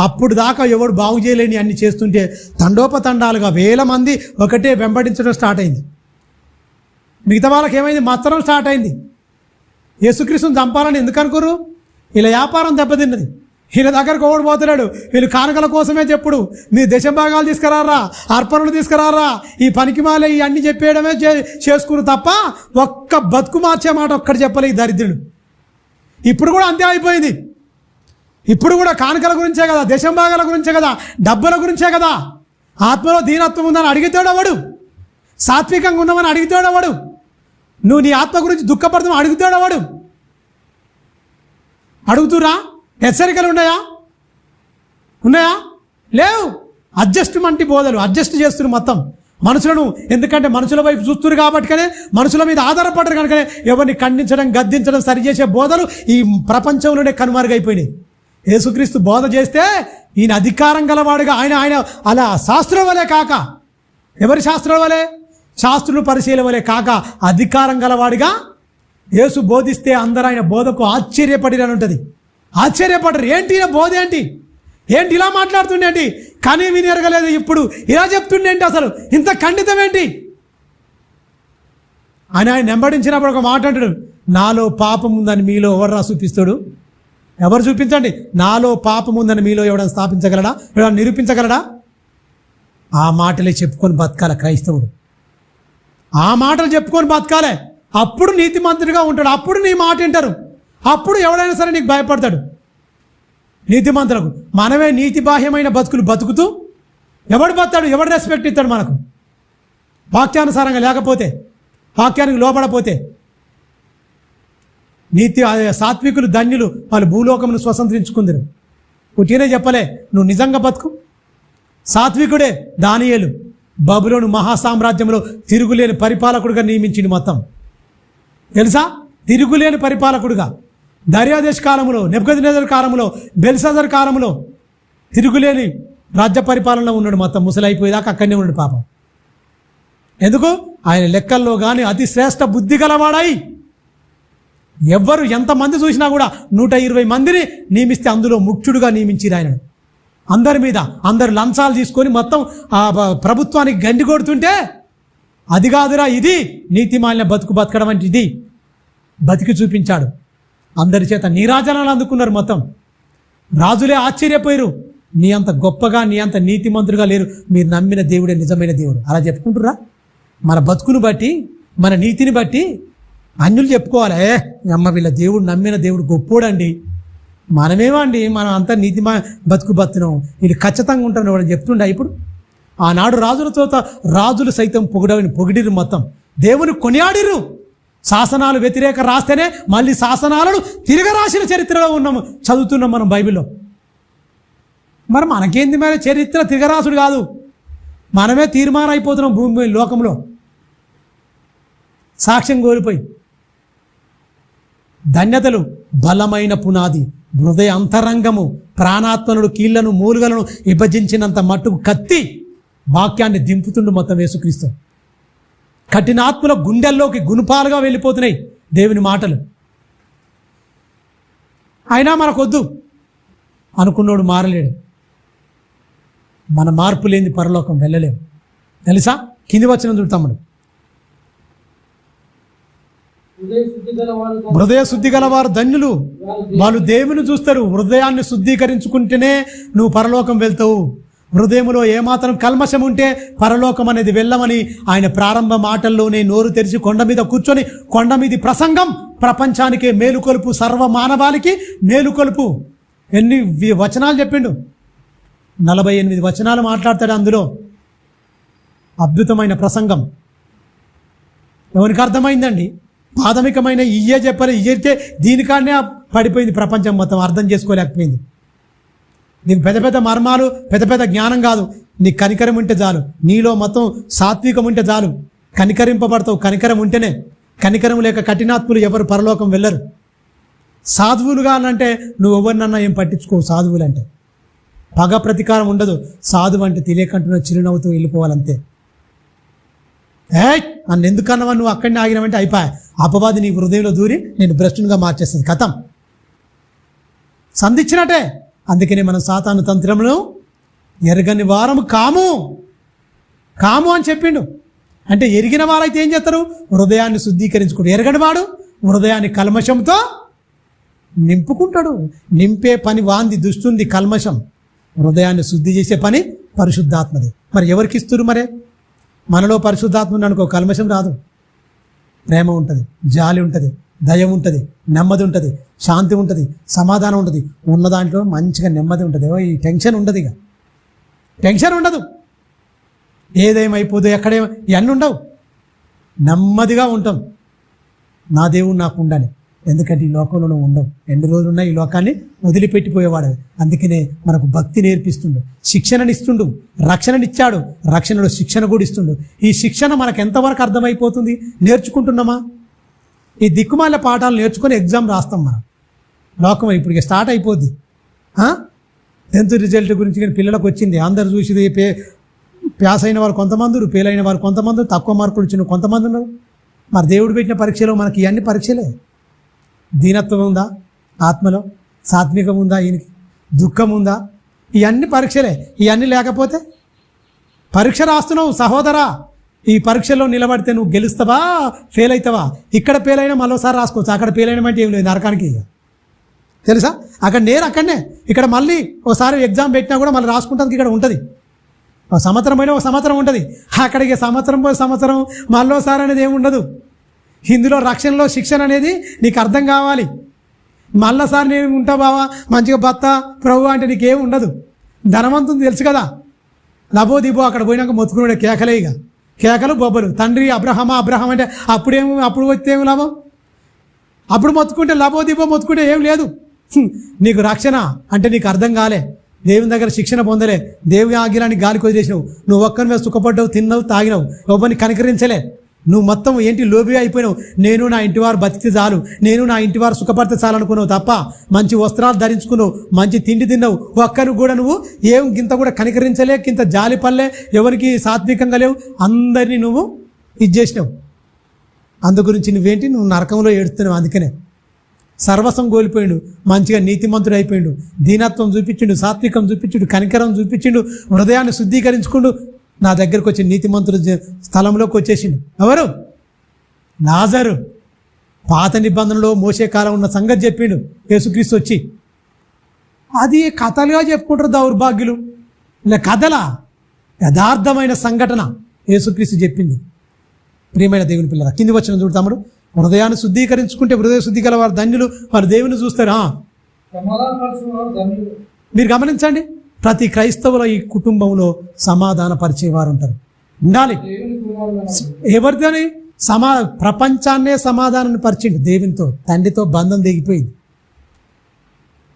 [SPEAKER 1] అప్పుడు దాకా ఎవడు బాగు చేయలేని అన్ని చేస్తుంటే తండోపతండాలుగా వేల మంది ఒకటే వెంబడించడం స్టార్ట్ అయింది. మిగతా వాళ్ళకి ఏమైంది? మత్సరం స్టార్ట్ అయింది. యేసుక్రీస్తుని చంపాలని ఎందుకు అనుకోరు? ఇలా వ్యాపారం దెబ్బతిన్నది. ఈయన దగ్గరకు ఓడి పోతున్నాడు. వీళ్ళు కానుకల కోసమే చెప్పుడు. మీరు దశభాగాలు తీసుకురారా, అర్పణలు తీసుకురారా, ఈ పనికిమాలే ఈ అన్ని చెప్పేయడమే చేసుకుని తప్ప ఒక్క బతుకు మార్చే మాట ఒక్కటి చెప్పలే ఈ దరిద్రుడు. ఇప్పుడు కూడా అంతే అయిపోయింది. ఇప్పుడు కూడా కానుకల గురించే కదా, దశభాగాల గురించే కదా, డబ్బుల గురించే కదా. ఆత్మలో దీనత్వం ఉందని అడిగితేడవాడు, సాత్వికంగా ఉన్నామని అడిగితేడవాడు, నువ్వు నీ ఆత్మ గురించి దుఃఖపడతామని అడుగుతేడవాడు. అడుగుతురా? హెచ్చరికలు ఉన్నాయా? లేవు. అడ్జస్ట్మెంట్ బోధలు అడ్జస్ట్ చేస్తున్నారు మొత్తం మనుషులను. ఎందుకంటే మనుషుల వైపు చూస్తున్నారు కాబట్టికనే, మనుషుల మీద ఆధారపడరు కనుకనే ఎవరిని ఖండించడం, గద్దించడం, సరిచేసే బోధలు ఈ ప్రపంచంలోనే కనుమరుగైపోయినాయి. యేసుక్రీస్తు బోధ చేస్తే ఈయన అధికారం గలవాడుగా ఆయన అలా శాస్త్రం వలె కాక, ఎవరి శాస్త్రం వలె? శాస్త్రులు పరిశీలన వలె కాక అధికారం గలవాడిగా యేసు బోధిస్తే అందరూ ఆయన బోధకు ఆశ్చర్యపడిరని ఉంటుంది. ఆశ్చర్యపడరు. ఏంటి ఈయన బోధ ఏంటి ఇలా మాట్లాడుతుండేంటి? కానీ విని ఎరగలేదు. ఇప్పుడు ఇలా చెప్తుండేంటి? అసలు ఇంత ఖండితం ఏంటి? ఆయన వెంబడించినప్పుడు ఒక మాట అంటాడు, నాలో పాపం ఉందని మీలో ఎవరు చూపిస్తాడు? ఎవరు చూపించండి. నాలో పాపం ఉందని మీలో ఎవడన్నా స్థాపించగలడా? ఎవడన్నా నిరూపించగలడా? ఆ మాటలే చెప్పుకొని బతకాలి క్రైస్తవుడు. ఆ మాటలు చెప్పుకొని బతకాలే. అప్పుడు నీతిమంతుడిగా ఉంటాడు, అప్పుడు నీ మాట వింటారు, అప్పుడు ఎవడైనా సరే నీకు భయపడతాడు. నీతిమంతులకు మనమే నీతి బాహ్యమైన బతుకులు బతుకుతూ ఎవడు బతాడు, ఎవడు రెస్పెక్ట్ ఇస్తాడు మనకు? వాక్యానుసారంగా లేకపోతే, వాక్యానికి లోపడపోతే. నీతి సాత్వికులు ధన్యులు, వాళ్ళు భూలోకమును స్వతంత్రించుకుందరు. పుట్టినే చెప్పలే, నువ్వు నిజంగా బతుకు. సాత్వికుడే దానియేలు బబులోను మహాసామ్రాజ్యంలో తిరుగులేని పరిపాలకుడిగా నియమించింది మొత్తం. తెలుసా? తిరుగులేని పరిపాలకుడిగా దర్యాదేశ్ కాలంలో, నెబుకద్నెజర్ కాలంలో, బెల్షాజర్ కాలంలో తిరుగులేని రాజ్య పరిపాలనలో ఉన్నాడు. మొత్తం ముసలైపోయేదాకా అక్కడనే ఉన్నాడు పాపం. ఎందుకు? ఆయన లెక్కల్లో కానీ అతి శ్రేష్ఠ బుద్ధి గలవాడై ఎవ్వరు ఎంతమంది చూసినా కూడా 120 మందిని నియమిస్తే అందులో ముఖ్యుడుగా నియమించారు ఆయనను. అందరి మీద అందరు లంచాలు తీసుకొని మొత్తం ఆ ప్రభుత్వానికి గండి కొడుతుంటే, అది కాదురా ఇది నీతిమాలిన బతుకు బతకడం అంటే ఇది బతికి చూపించాడు. అందరి చేత నీరాజనాలు అందుకున్నారు. మొత్తం రాజులే ఆశ్చర్యపోయారు, నీ అంత గొప్పగా నీ అంత నీతిమంతుడుగా లేరు, మీరు నమ్మిన దేవుడే నిజమైన దేవుడు. అలా చెప్పుకుంటురా? మన బతుకును బట్టి, మన నీతిని బట్టి అన్యులు చెప్పుకోవాలి, అమ్మ వీళ్ళ దేవుడు నమ్మిన దేవుడు గొప్పోడండి. మనమేమండి, మనం అంతా నీతి బతుకు బతున్నాం, ఇది ఖచ్చితంగా ఉంటాను వాడు చెప్తుండే. ఇప్పుడు ఆనాడు రాజులతో రాజులు సైతం పొగిడిరు, మొత్తం దేవుని కొనియాడిరు. శాసనాలు వ్యతిరేక రాస్తేనే మళ్ళీ శాసనాలను తిరగరాసిన చరిత్రలో ఉన్నాము, చదువుతున్నాం మనం బైబిల్లో. మరి మనకేంది మరి చరిత్ర తిరగరాసుడు కాదు, మనమే తీర్మానం అయిపోతున్నాం భూమి లోకంలో సాక్ష్యం కోల్పోయి. ధన్యతలు బలమైన పునాది, హృదయ అంతరంగము, ప్రాణాత్మనుడు కీళ్లను మూలుగలను విభజించినంత మట్టుకు కత్తి వాక్యాన్ని దింపుతుండు మొత్తం యేసుక్రీస్తు. కఠినాత్మల గుండెల్లోకి గుణపాలుగా వెళ్ళిపోతున్నాయి దేవుని మాటలు. అయినా మనకొద్దు అనుకున్నోడు మారలేడు. మన మార్పు లేని పరలోకం వెళ్ళలేము. తెలుసా? కింది వచ్చిన తమ్ముడు, హృదయ శుద్ధి గలవారు ధన్యులు, వాళ్ళు దేవుని చూస్తారు. హృదయాన్ని శుద్ధీకరించుకుంటేనే నువ్వు పరలోకం వెళ్తావు. హృదయంలో ఏమాత్రం కల్మషం ఉంటే పరలోకం అనేది వెళ్ళమని ఆయన ప్రారంభ మాటల్లోనే నోరు తెరిచి కొండ మీద కూర్చొని కొండ మీది ప్రసంగం ప్రపంచానికే మేలుకొలుపు, సర్వ మానవాళికి మేలుకొలుపు. ఎన్ని వచనాలు చెప్పిండు? 48 వచనాలు మాట్లాడతాడు అందులో. అద్భుతమైన ప్రసంగం. ఎవరికి అర్థమైందండి? ప్రాథమికమైన ఇయ్యే చెప్పాలి, ఇయ్యే దీనికాడనే పడిపోయింది ప్రపంచం మొత్తం, అర్థం చేసుకోలేకపోయింది. నీకు పెద్ద పెద్ద మర్మాలు, పెద్ద పెద్ద జ్ఞానం కాదు, నీకు కనికరం ఉంటే చాలు, నీలో మొత్తం సాత్వికం ఉంటే చాలు, కనికరింపబడతావు. కనికరం ఉంటేనే. కనికరం లేక కఠినాత్ములు ఎవరు పరలోకం వెళ్ళరు. సాధువులుగా అంటే నువ్వు ఎవరినన్నా ఏం పట్టించుకోవు. సాధువులు అంటే పగ ప్రతీకారం ఉండదు. సాధువు అంటే తెలియకంటున్న చిరునవ్వుతూ వెళ్ళిపోవాలంతే. నన్ను ఎందుకన్నావా నువ్వు అక్కడనే ఆగినావంటే అయిపోయా, అపవాది నీ హృదయంలో దూరి నేను భ్రష్టునిగా మార్చేస్తుంది, కథం సంధించినట్టే. అందుకనే మనం సాతాను తంత్రమును ఎరగని వారము కాము అని చెప్పిండు. అంటే ఎరిగిన వారైతే ఏం చేస్తారు? హృదయాన్ని శుద్ధీకరించుకుంటాడు. ఎరగని వాడు హృదయాన్ని కల్మషంతో నింపుకుంటాడు. నింపే పని వాంది, దుస్తుంది కల్మషం. హృదయాన్ని శుద్ధి చేసే పని పరిశుద్ధాత్మది. మరి ఎవరికి ఇస్తున్నారు? మరే మనలో పరిశుద్ధాత్మ అనుకో, కల్మషం రాదు. ప్రేమ ఉంటుంది, జాలి ఉంటుంది, దయ ఉంటుంది, నెమ్మది ఉంటుంది, శాంతి ఉంటుంది, సమాధానం ఉంటుంది. ఉన్న దాంట్లో మంచిగా నెమ్మది ఉంటుంది. ఈ టెన్షన్ ఉండదు, ఇక టెన్షన్ ఉండదు. ఏదేమైపోదు, ఎక్కడేమో ఇవన్నీ ఉండవు. నెమ్మదిగా ఉంటాం. నా దేవుడు నాకు ఉండని, ఎందుకంటే ఈ లోకంలో ఉండవు. 2 రోజులున్నా ఈ లోకాన్ని వదిలిపెట్టిపోయేవాడు. అందుకనే మనకు భక్తి నేర్పిస్తుండు, శిక్షణనిస్తుండు, రక్షణనిచ్చాడు, రక్షణలో శిక్షణ కూడా ఇస్తుండు. ఈ శిక్షణ మనకు ఎంతవరకు అర్థమైపోతుంది? నేర్చుకుంటున్నామా? ఈ దిక్కుమాల పాఠాలు నేర్చుకొని ఎగ్జామ్ రాస్తాం మనం. లోకం ఇప్పుడు స్టార్ట్ అయిపోద్ది. 10th రిజల్ట్ గురించి కానీ పిల్లలకు వచ్చింది, అందరు చూసి పాస్ అయిన వారు కొంతమంది, ఫెయిల్ అయిన వారు కొంతమంది, తక్కువ మార్కులు వచ్చిన కొంతమంది ఉన్నారు. మరి దేవుడు పెట్టిన పరీక్షలో మనకి ఇవన్నీ పరీక్షలే. దీనత్వం ఉందా ఆత్మలో? సాత్వికం ఉందా? ఈయనకి దుఃఖం ఉందా? ఇవన్నీ పరీక్షలే. ఇవన్నీ లేకపోతే పరీక్ష రాస్తున్నావు సహోదరా. ఈ పరీక్షలో నిలబడితే నువ్వు గెలుస్తావా, ఫెయిల్ అవుతావా? ఇక్కడ ఫెయిల్ అయినా మరోసారి రాసుకోవచ్చు, అక్కడ ఫెయిల్ అయినామంటే ఏం లేదు, నరకానికి. తెలుసా? అక్కడ అక్కడనే, ఇక్కడ మళ్ళీ ఒకసారి ఎగ్జామ్ పెట్టినా కూడా మళ్ళీ రాసుకుంటానికి ఇక్కడ ఉంటుంది. ఒక సంవత్సరం అయినా ఒక సంవత్సరం ఉంటుంది. అక్కడికి సంవత్సరం పోయి సంవత్సరం మళ్ళోసారి అనేది ఏమి ఉండదు. ఇందులో రక్షణలో శిక్షణ అనేది నీకు అర్థం కావాలి. మళ్ళాసారి నేను ఉంటా బావా మంచిగా భర్త ప్రభు అంటే నీకేం ఉండదు. ధనవంతుని తెలుసు కదా, లబో దిబో అక్కడ పోయినాక మొత్తుకున్నాడే కేకలే, ఇక కేకలు బొబ్బలు. తండ్రి అబ్రహం అంటే అప్పుడు వస్తే ఏం లాభం? అప్పుడు మొత్తుకుంటే లబో దిబో మొత్తుకుంటే ఏం లేదు. నీకు రక్షణ అంటే నీకు అర్థం కాలే, దేవుని దగ్గర శిక్షణ పొందలే, దేవుని ఆజ్ఞలని గాలికి వదిలేసినావు, నువ్వు ఒక్కరి మీద సుఖపడ్డావు, తిన్నావు, తాగినావు, ఎవరిని కనికరించలే, నువ్వు మొత్తం ఏంటి లోబి అయిపోయినావు. నేను నా ఇంటివారు బతికితే చాలు, నేను నా ఇంటివారు సుఖపడితే చాలు అనుకున్నావు తప్ప మంచి వస్త్రాలు ధరించుకున్నావు, మంచి తిండి తిన్నావు, ఒక్కరు కూడా నువ్వు ఏం గింత కూడా కనికరించలే, గింత జాలి పల్లె, ఎవరికి సాత్వికంగా లేవు, అందరినీ నువ్వు ఇది చేసినావు. అందు గురించి నువ్వేంటి, నువ్వు నరకంలో ఏడుస్తున్నావు. అందుకనే సర్వస్వం కోల్పోయిండు, మంచిగా నీతిమంతుడు అయిపోయిండు, దీనత్వం చూపించిండు, సాత్వికం చూపించిండు, కనికరం చూపించిండు, హృదయాన్ని శుద్ధీకరించుకుండు, నా దగ్గరకు వచ్చి నీతిమంతుడు స్థలంలోకి వచ్చేసిండు. ఎవరు? లాజరు. పాత నిబంధనలో మోసే కాలం ఉన్న సంగతి చెప్పిండు యేసుక్రీస్తు వచ్చి. అది కథలుగా చెప్పుకుంటారు దౌర్భాగ్యులు, ఇలా కథలా? యథార్థమైన సంఘటన యేసుక్రీస్తు చెప్పింది. ప్రియమైన దేవుని పిల్లల, కింది వచ్చిన చూడతాముడు, హృదయాన్ని శుద్ధీకరించుకుంటే హృదయ శుద్ధి గల వారు ధన్యులు, వారు దేవుని చూస్తారు. మీరు గమనించండి, ప్రతి క్రైస్తవుల ఈ కుటుంబంలో సమాధాన పరిచేవారు ఉంటారు, ఉండాలి. ఎవరితోని ప్రపంచాన్నే సమాధానాన్ని పరిచిండు దేవునితో, తండ్రితో బంధం తెగిపోయింది.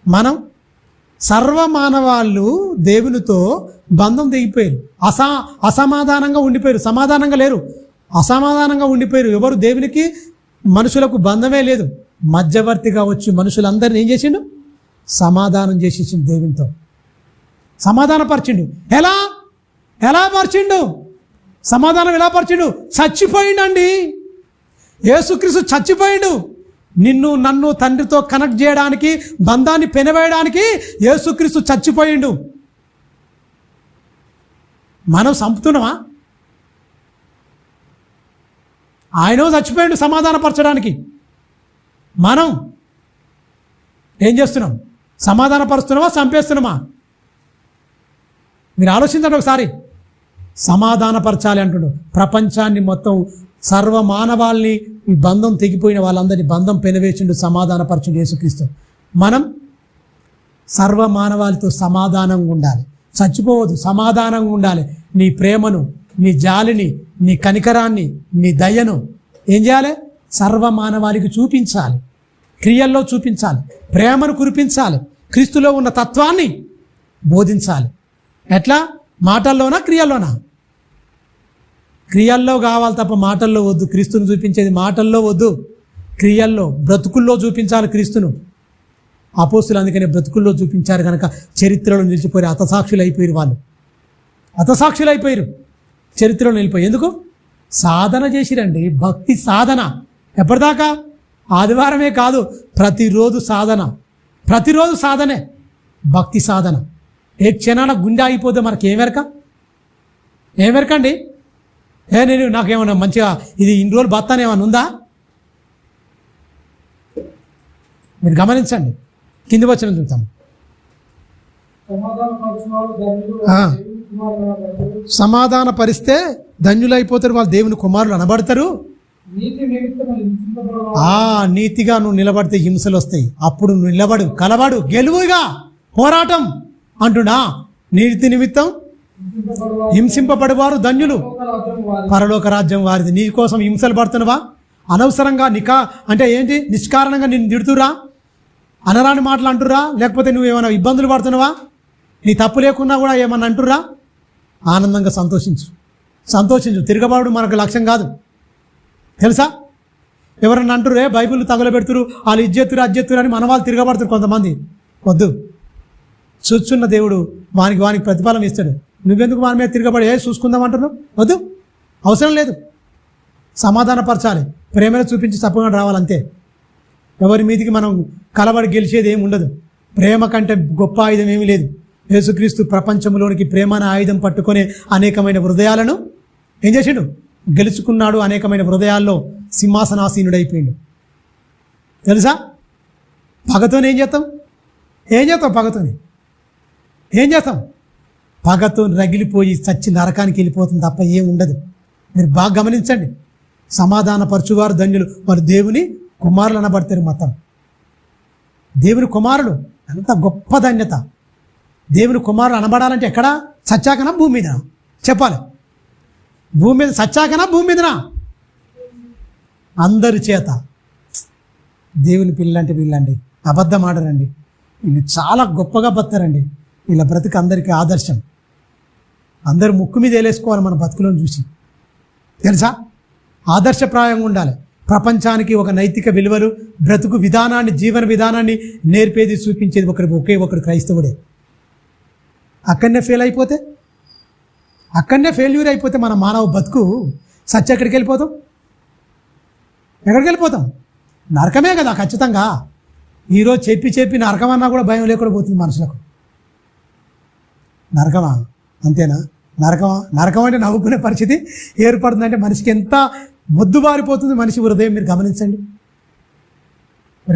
[SPEAKER 1] మనం సర్వమానవాళ్ళు దేవునితో బంధం తెగిపోయారు, అసమాధానంగా ఉండిపోయారు, సమాధానంగా లేరు, అసమాధానంగా ఉండిపోయారు. ఎవరు? దేవునికి మనుషులకు బంధమే లేదు. మధ్యవర్తిగా వచ్చి మనుషులందరినీ ఏం చేసిండు? సమాధానం చేసేసిండు, దేవునితో సమాధానపరిచిండు. ఎలా పరిచిండు? సమాధానం ఎలా పరిచిండు? చచ్చిపోయిండండి. యేసుక్రీస్తు చచ్చిపోయిండు. నిన్ను నన్ను తండ్రితో కనెక్ట్ చేయడానికి, బంధాన్ని పెనవేయడానికి యేసుక్రీస్తు చచ్చిపోయిండు. మనం చంపుతున్నామా? ఆయన చచ్చిపోయిండు సమాధానపరచడానికి. మనం ఏం చేస్తున్నాం? సమాధానపరుస్తున్నామా, చంపేస్తున్నామా? మీరు ఆలోచించండి ఒకసారి. సమాధానపరచాలి అంటుడు. ప్రపంచాన్ని మొత్తం సర్వమానవాళ్ళని, ఈ బంధం తెగిపోయిన వాళ్ళందరినీ బంధం పెనవేసిండు, సమాధానపరచుడు యేసుక్రీస్తు. మనం సర్వమానవాళితో సమాధానంగా ఉండాలి, చచ్చిపోవద్దు, సమాధానంగా ఉండాలి. నీ ప్రేమను, నీ జాలిని, నీ కనికరాన్ని, నీ దయను ఏం చేయాలి? సర్వమానవాళికి చూపించాలి, క్రియల్లో చూపించాలి, ప్రేమను కురిపించాలి, క్రీస్తులో ఉన్న తత్వాన్ని బోధించాలి. ఎట్లా? మాటల్లోనా, క్రియల్లోనా? క్రియల్లో కావాలి తప్ప మాటల్లో వద్దు. క్రీస్తుని చూపించేది మాటల్లో వద్దు, క్రియల్లో, బ్రతుకుల్లో చూపించాలి క్రీస్తును. అపోస్తులు అందుకనే బ్రతుకుల్లో చూపించారు కనుక చరిత్రలో నిలిచిపోయి హతసాక్షులు అయిపోయారు. వాళ్ళు హతసాక్షులు అయిపోయారు, చరిత్రలో నిలిపోయి. ఎందుకు? సాధన చేసిరండి, భక్తి సాధన. ఎప్పటిదాకా? ఆదివారమే కాదు, ప్రతిరోజు సాధన, ప్రతిరోజు సాధనే భక్తి సాధన. ఏ క్షణాన గుండె ఆగిపోతే మనకి ఏం వెరకండి? నేను నాకేమన్నా మంచిగా ఇది ఇన్ని రోజులు బతానే ఏమన్నా ఉందా? మీరు గమనించండి, కింది వచ్చిన చూద్దాం. సమాధాన పరిస్తే ధన్యులైపోతారు, వాళ్ళు దేవుని కుమారులు అనబడతారు. నీతిగా నువ్వు నిలబడితే హింసలు వస్తాయి, అప్పుడు నువ్వు నిలబడు, కలబడు, గెలువుగా పోరాటం అంటున్నా. నీతి నిమిత్తం హింసింపబడేవారు ధన్యులు, పరలోక రాజ్యం వారిది. నీ కోసం హింసలు పడుతున్నవా? అనవసరంగా అంటే ఏంటి? నిష్కారణంగా నిన్ను తిడుతురా, అనరాని మాటలు అంటురా, లేకపోతే నువ్వు ఏమైనా ఇబ్బందులు పడుతున్నావా? నీ తప్పు లేకున్నా కూడా ఏమన్నా అంటురా? ఆనందంగా సంతోషించు. తిరగబాడు మనకు లక్ష్యం కాదు, తెలుసా? ఎవరన్నా అంటురే బైబిల్ తగలబెడుతురు, వాళ్ళు ఇజ్జెత్తురు అజ్జెత్తురు అని మన వాళ్ళు తిరగబడుతురు కొంతమంది. వద్దు, చూచున్న దేవుడు వానికి ప్రతిఫలం ఇస్తాడు. నువ్వెందుకు వాని మీద తిరగబడి చూసుకుందాం అంటున్నావు? వద్దు, అవసరం లేదు. సమాధానపరచాలి, ప్రేమను చూపించి తప్పకుండా రావాలంతే. ఎవరి మీదికి మనం కలబడి గెలిచేది ఏమి ఉండదు. ప్రేమ కంటే గొప్ప ఆయుధం ఏమీ లేదు. యేసుక్రీస్తు ప్రపంచంలోనికి ప్రేమ అనే ఆయుధం పట్టుకొని అనేకమైన హృదయాలను ఏం చేసిండు? గెలుచుకున్నాడు. అనేకమైన హృదయాల్లో సింహాసనాసీనుడైపోయిండు. తెలుసా? పగతోనే ఏం చేస్తాం? పగతోని ఏం చేస్తాం? పగతో రగిలిపోయి చచ్చి నరకానికి వెళ్ళిపోతుంది తప్ప ఏం ఉండదు. మీరు బాగా గమనించండి. సమాధానపరచువారు ధన్యులు, వారు దేవుని కుమారులు అనబడతారు. మతం దేవుని కుమారుడు ఎంత గొప్ప ధన్యత. దేవుని కుమారులు అనబడాలంటే ఎక్కడ? సచ్చాకనా భూమి మీదనా? చెప్పాలి. భూమి మీద సచ్చాకనా భూమి మీదనా? అందరి చేత. దేవుని పిల్లలంటే వీళ్ళండి అబద్ధం ఆడరండి, వీళ్ళు చాలా గొప్పగా బతారండి. వీళ్ళ బ్రతుకు అందరికీ ఆదర్శం. అందరు ముక్కు మీద వేలేసుకోవాలి మన బతుకులను చూసి, తెలుసా? ఆదర్శప్రాయంగా ఉండాలి. ప్రపంచానికి ఒక నైతిక విలువలు, బ్రతుకు విధానాన్ని, జీవన విధానాన్ని నేర్పేది, చూపించేది ఒకే ఒకడు క్రైస్తవుడే. అక్కడనే ఫెయిల్యూర్ అయిపోతే మన మానవ బతుకు సత్య ఎక్కడికి వెళ్ళిపోతాం? ఎక్కడికి వెళ్ళిపోతాం? నరకమే కదా ఖచ్చితంగా. ఈరోజు చెప్పి నరకం అన్నా కూడా భయం లేకుండా పోతుంది మనుషులకు. నరకమా? అంతేనా? నరకం అంటే నవ్వుకునే పరిస్థితి ఏర్పడుతుందంటే మనిషికి ఎంత మొద్దుబారిపోతుంది మనిషి హృదయం. మీరు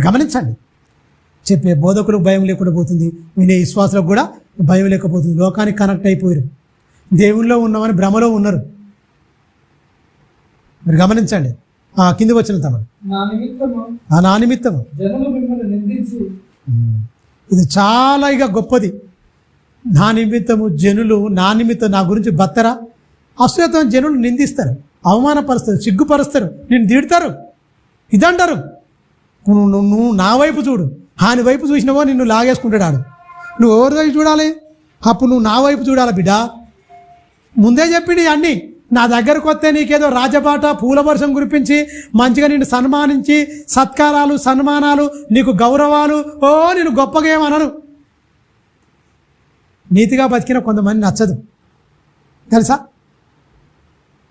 [SPEAKER 1] గమనించండి. చెప్పే బోధకులకు భయం లేకుండా పోతుంది, వినే విశ్వాసులకు కూడా భయం లేకపోతుంది. లోకానికి కనెక్ట్ అయిపోయారు, దేవుల్లో ఉన్నామని భ్రమలో ఉన్నారు. మీరు గమనించండి. కిందికి వచ్చిన తమను నా నిమిత్తము ఇది చాలా ఇక గొప్పది. నా నిమిత్తము జనులు, నా నిమిత్తం నా గురించి బత్తరా? అసూయతో జనులు నిందిస్తారు, అవమానపరుస్తారు, సిగ్గుపరుస్తారు, నిన్ను తిడతారు, ఇదంటారు. నువ్వు నా వైపు చూడు, హాని వైపు చూసినావో నిన్ను లాగేసుకుంటాడు. నువ్వు ఎవరి వైపు చూడాలి? అప్పుడు నువ్వు నా వైపు చూడాలి బిడ్డ. ముందే చెప్పింది అన్నీ. నా దగ్గరకు వస్తే నీకేదో రాజబాట పూల వర్షం కురిపించి మంచిగా నిన్ను సన్మానించి సత్కారాలు, సన్మానాలు, నీకు గౌరవాలు, నేను గొప్పగా ఏమనను. నీతిగా బతికిన కొంతమంది నచ్చదు, తెలుసా?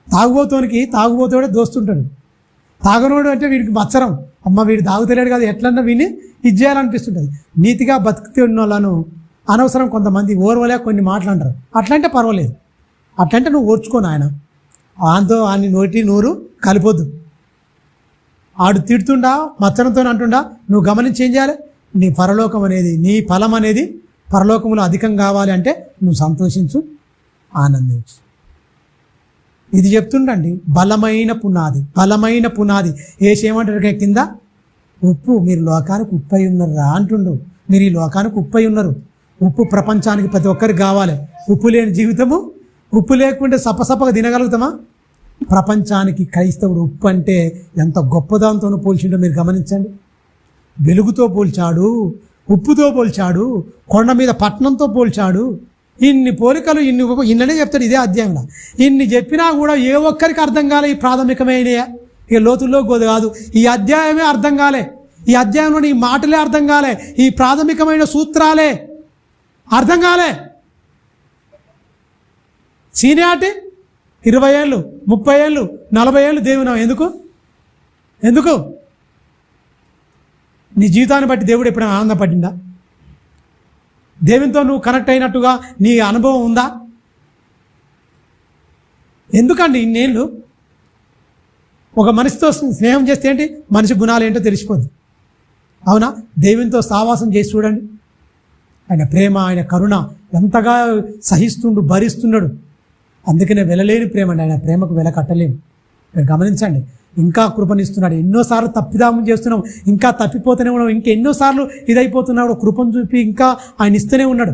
[SPEAKER 1] తాగుబోతోడే దోస్తుంటాడు. తాగనోడు అంటే వీడికి మత్సరం. అమ్మ వీడు తాగుతలేడు కదా, ఎట్లన్నా వీడిని ఇది చేయాలనిపిస్తుంటుంది. నీతిగా బతుకుతున్న వాళ్ళను అనవసరం కొంతమంది ఓర్వలే కొన్ని మాటలు అంటారు. అట్లంటే పర్వాలేదు, అట్లంటే నువ్వు ఓర్చుకోను. ఆయన నోటి నోరు కలిపొద్దు. ఆడు తిడుతుండా, మచ్చనంతో అంటుండా, నువ్వు గమనించి ఏం చేయాలి? నీ పరలోకం అనేది, నీ ఫలం అనేది పరలోకంలో అధికం కావాలి అంటే నువ్వు సంతోషించు, ఆనందించు. ఇది చెప్తుండండి. బలమైన పునాది. ఏమంటారు కింద? ఉప్పు. మీరు లోకానికి ఉప్పు అయి ఉన్నారా అంటుండు. మీరు ఈ లోకానికి ఉప్పు అయి ఉన్నారు. ఉప్పు ప్రపంచానికి ప్రతి ఒక్కరికి కావాలి. ఉప్పు లేని జీవితము, ఉప్పు లేకుంటే సపసపగా తినగలుగుతామా? ప్రపంచానికి క్రైస్తవుడు ఉప్పు అంటే ఎంత గొప్పదాంతోనూ పోల్చిండో మీరు గమనించండి. వెలుగుతో పోల్చాడు, ఉప్పుతో పోల్చాడు, కొండ మీద పట్టణంతో పోల్చాడు. ఇన్ని పోలికలు ఇన్ననే చెప్తాడు ఇదే అధ్యాయంలో. ఇన్ని చెప్పినా కూడా ఏ ఒక్కరికి అర్థం కాలే. ఈ ప్రాథమికమైన ఇక లోతుల్లో కాదు, ఈ అధ్యాయమే అర్థం కాలే. ఈ అధ్యాయంలో ఈ మాటలే అర్థం కాలే. ఈ ప్రాథమికమైన సూత్రాలే అర్థం కాలే. సీనియారిటీ 20 ఏళ్ళు, 30 ఏళ్ళు, 40 ఏళ్ళు దేవుని ఎందుకు? నీ జీవితాన్ని బట్టి దేవుడు ఎప్పుడైనా ఆనందపడిందా? దేవునితో నువ్వు కనెక్ట్ అయినట్టుగా నీ అనుభవం ఉందా? ఎందుకండి ఇన్నేళ్ళు? ఒక మనిషితో స్నేహం చేస్తే ఏంటి, మనిషి గుణాలు ఏంటో తెలిసిపోద్ది. అవునా? దేవునితో సావాసం చేసి చూడండి. ఆయన ప్రేమ, ఆయన కరుణ ఎంతగా సహిస్తుండు, భరిస్తున్నాడు. అందుకనే వెలలేని ప్రేమ అండి. ఆయన ప్రేమకు వెల కట్టలేము. మీరు గమనించండి. ఇంకా కృపనిస్తున్నాడు. ఎన్నోసార్లు తప్పిదాము చేస్తున్నాం, ఇంకా తప్పిపోతూనే ఉన్నాం, ఇంకా ఎన్నోసార్లు ఇదైపోతున్నాడు. కృపను చూపి ఇంకా ఆయన ఇస్తూనే ఉన్నాడు.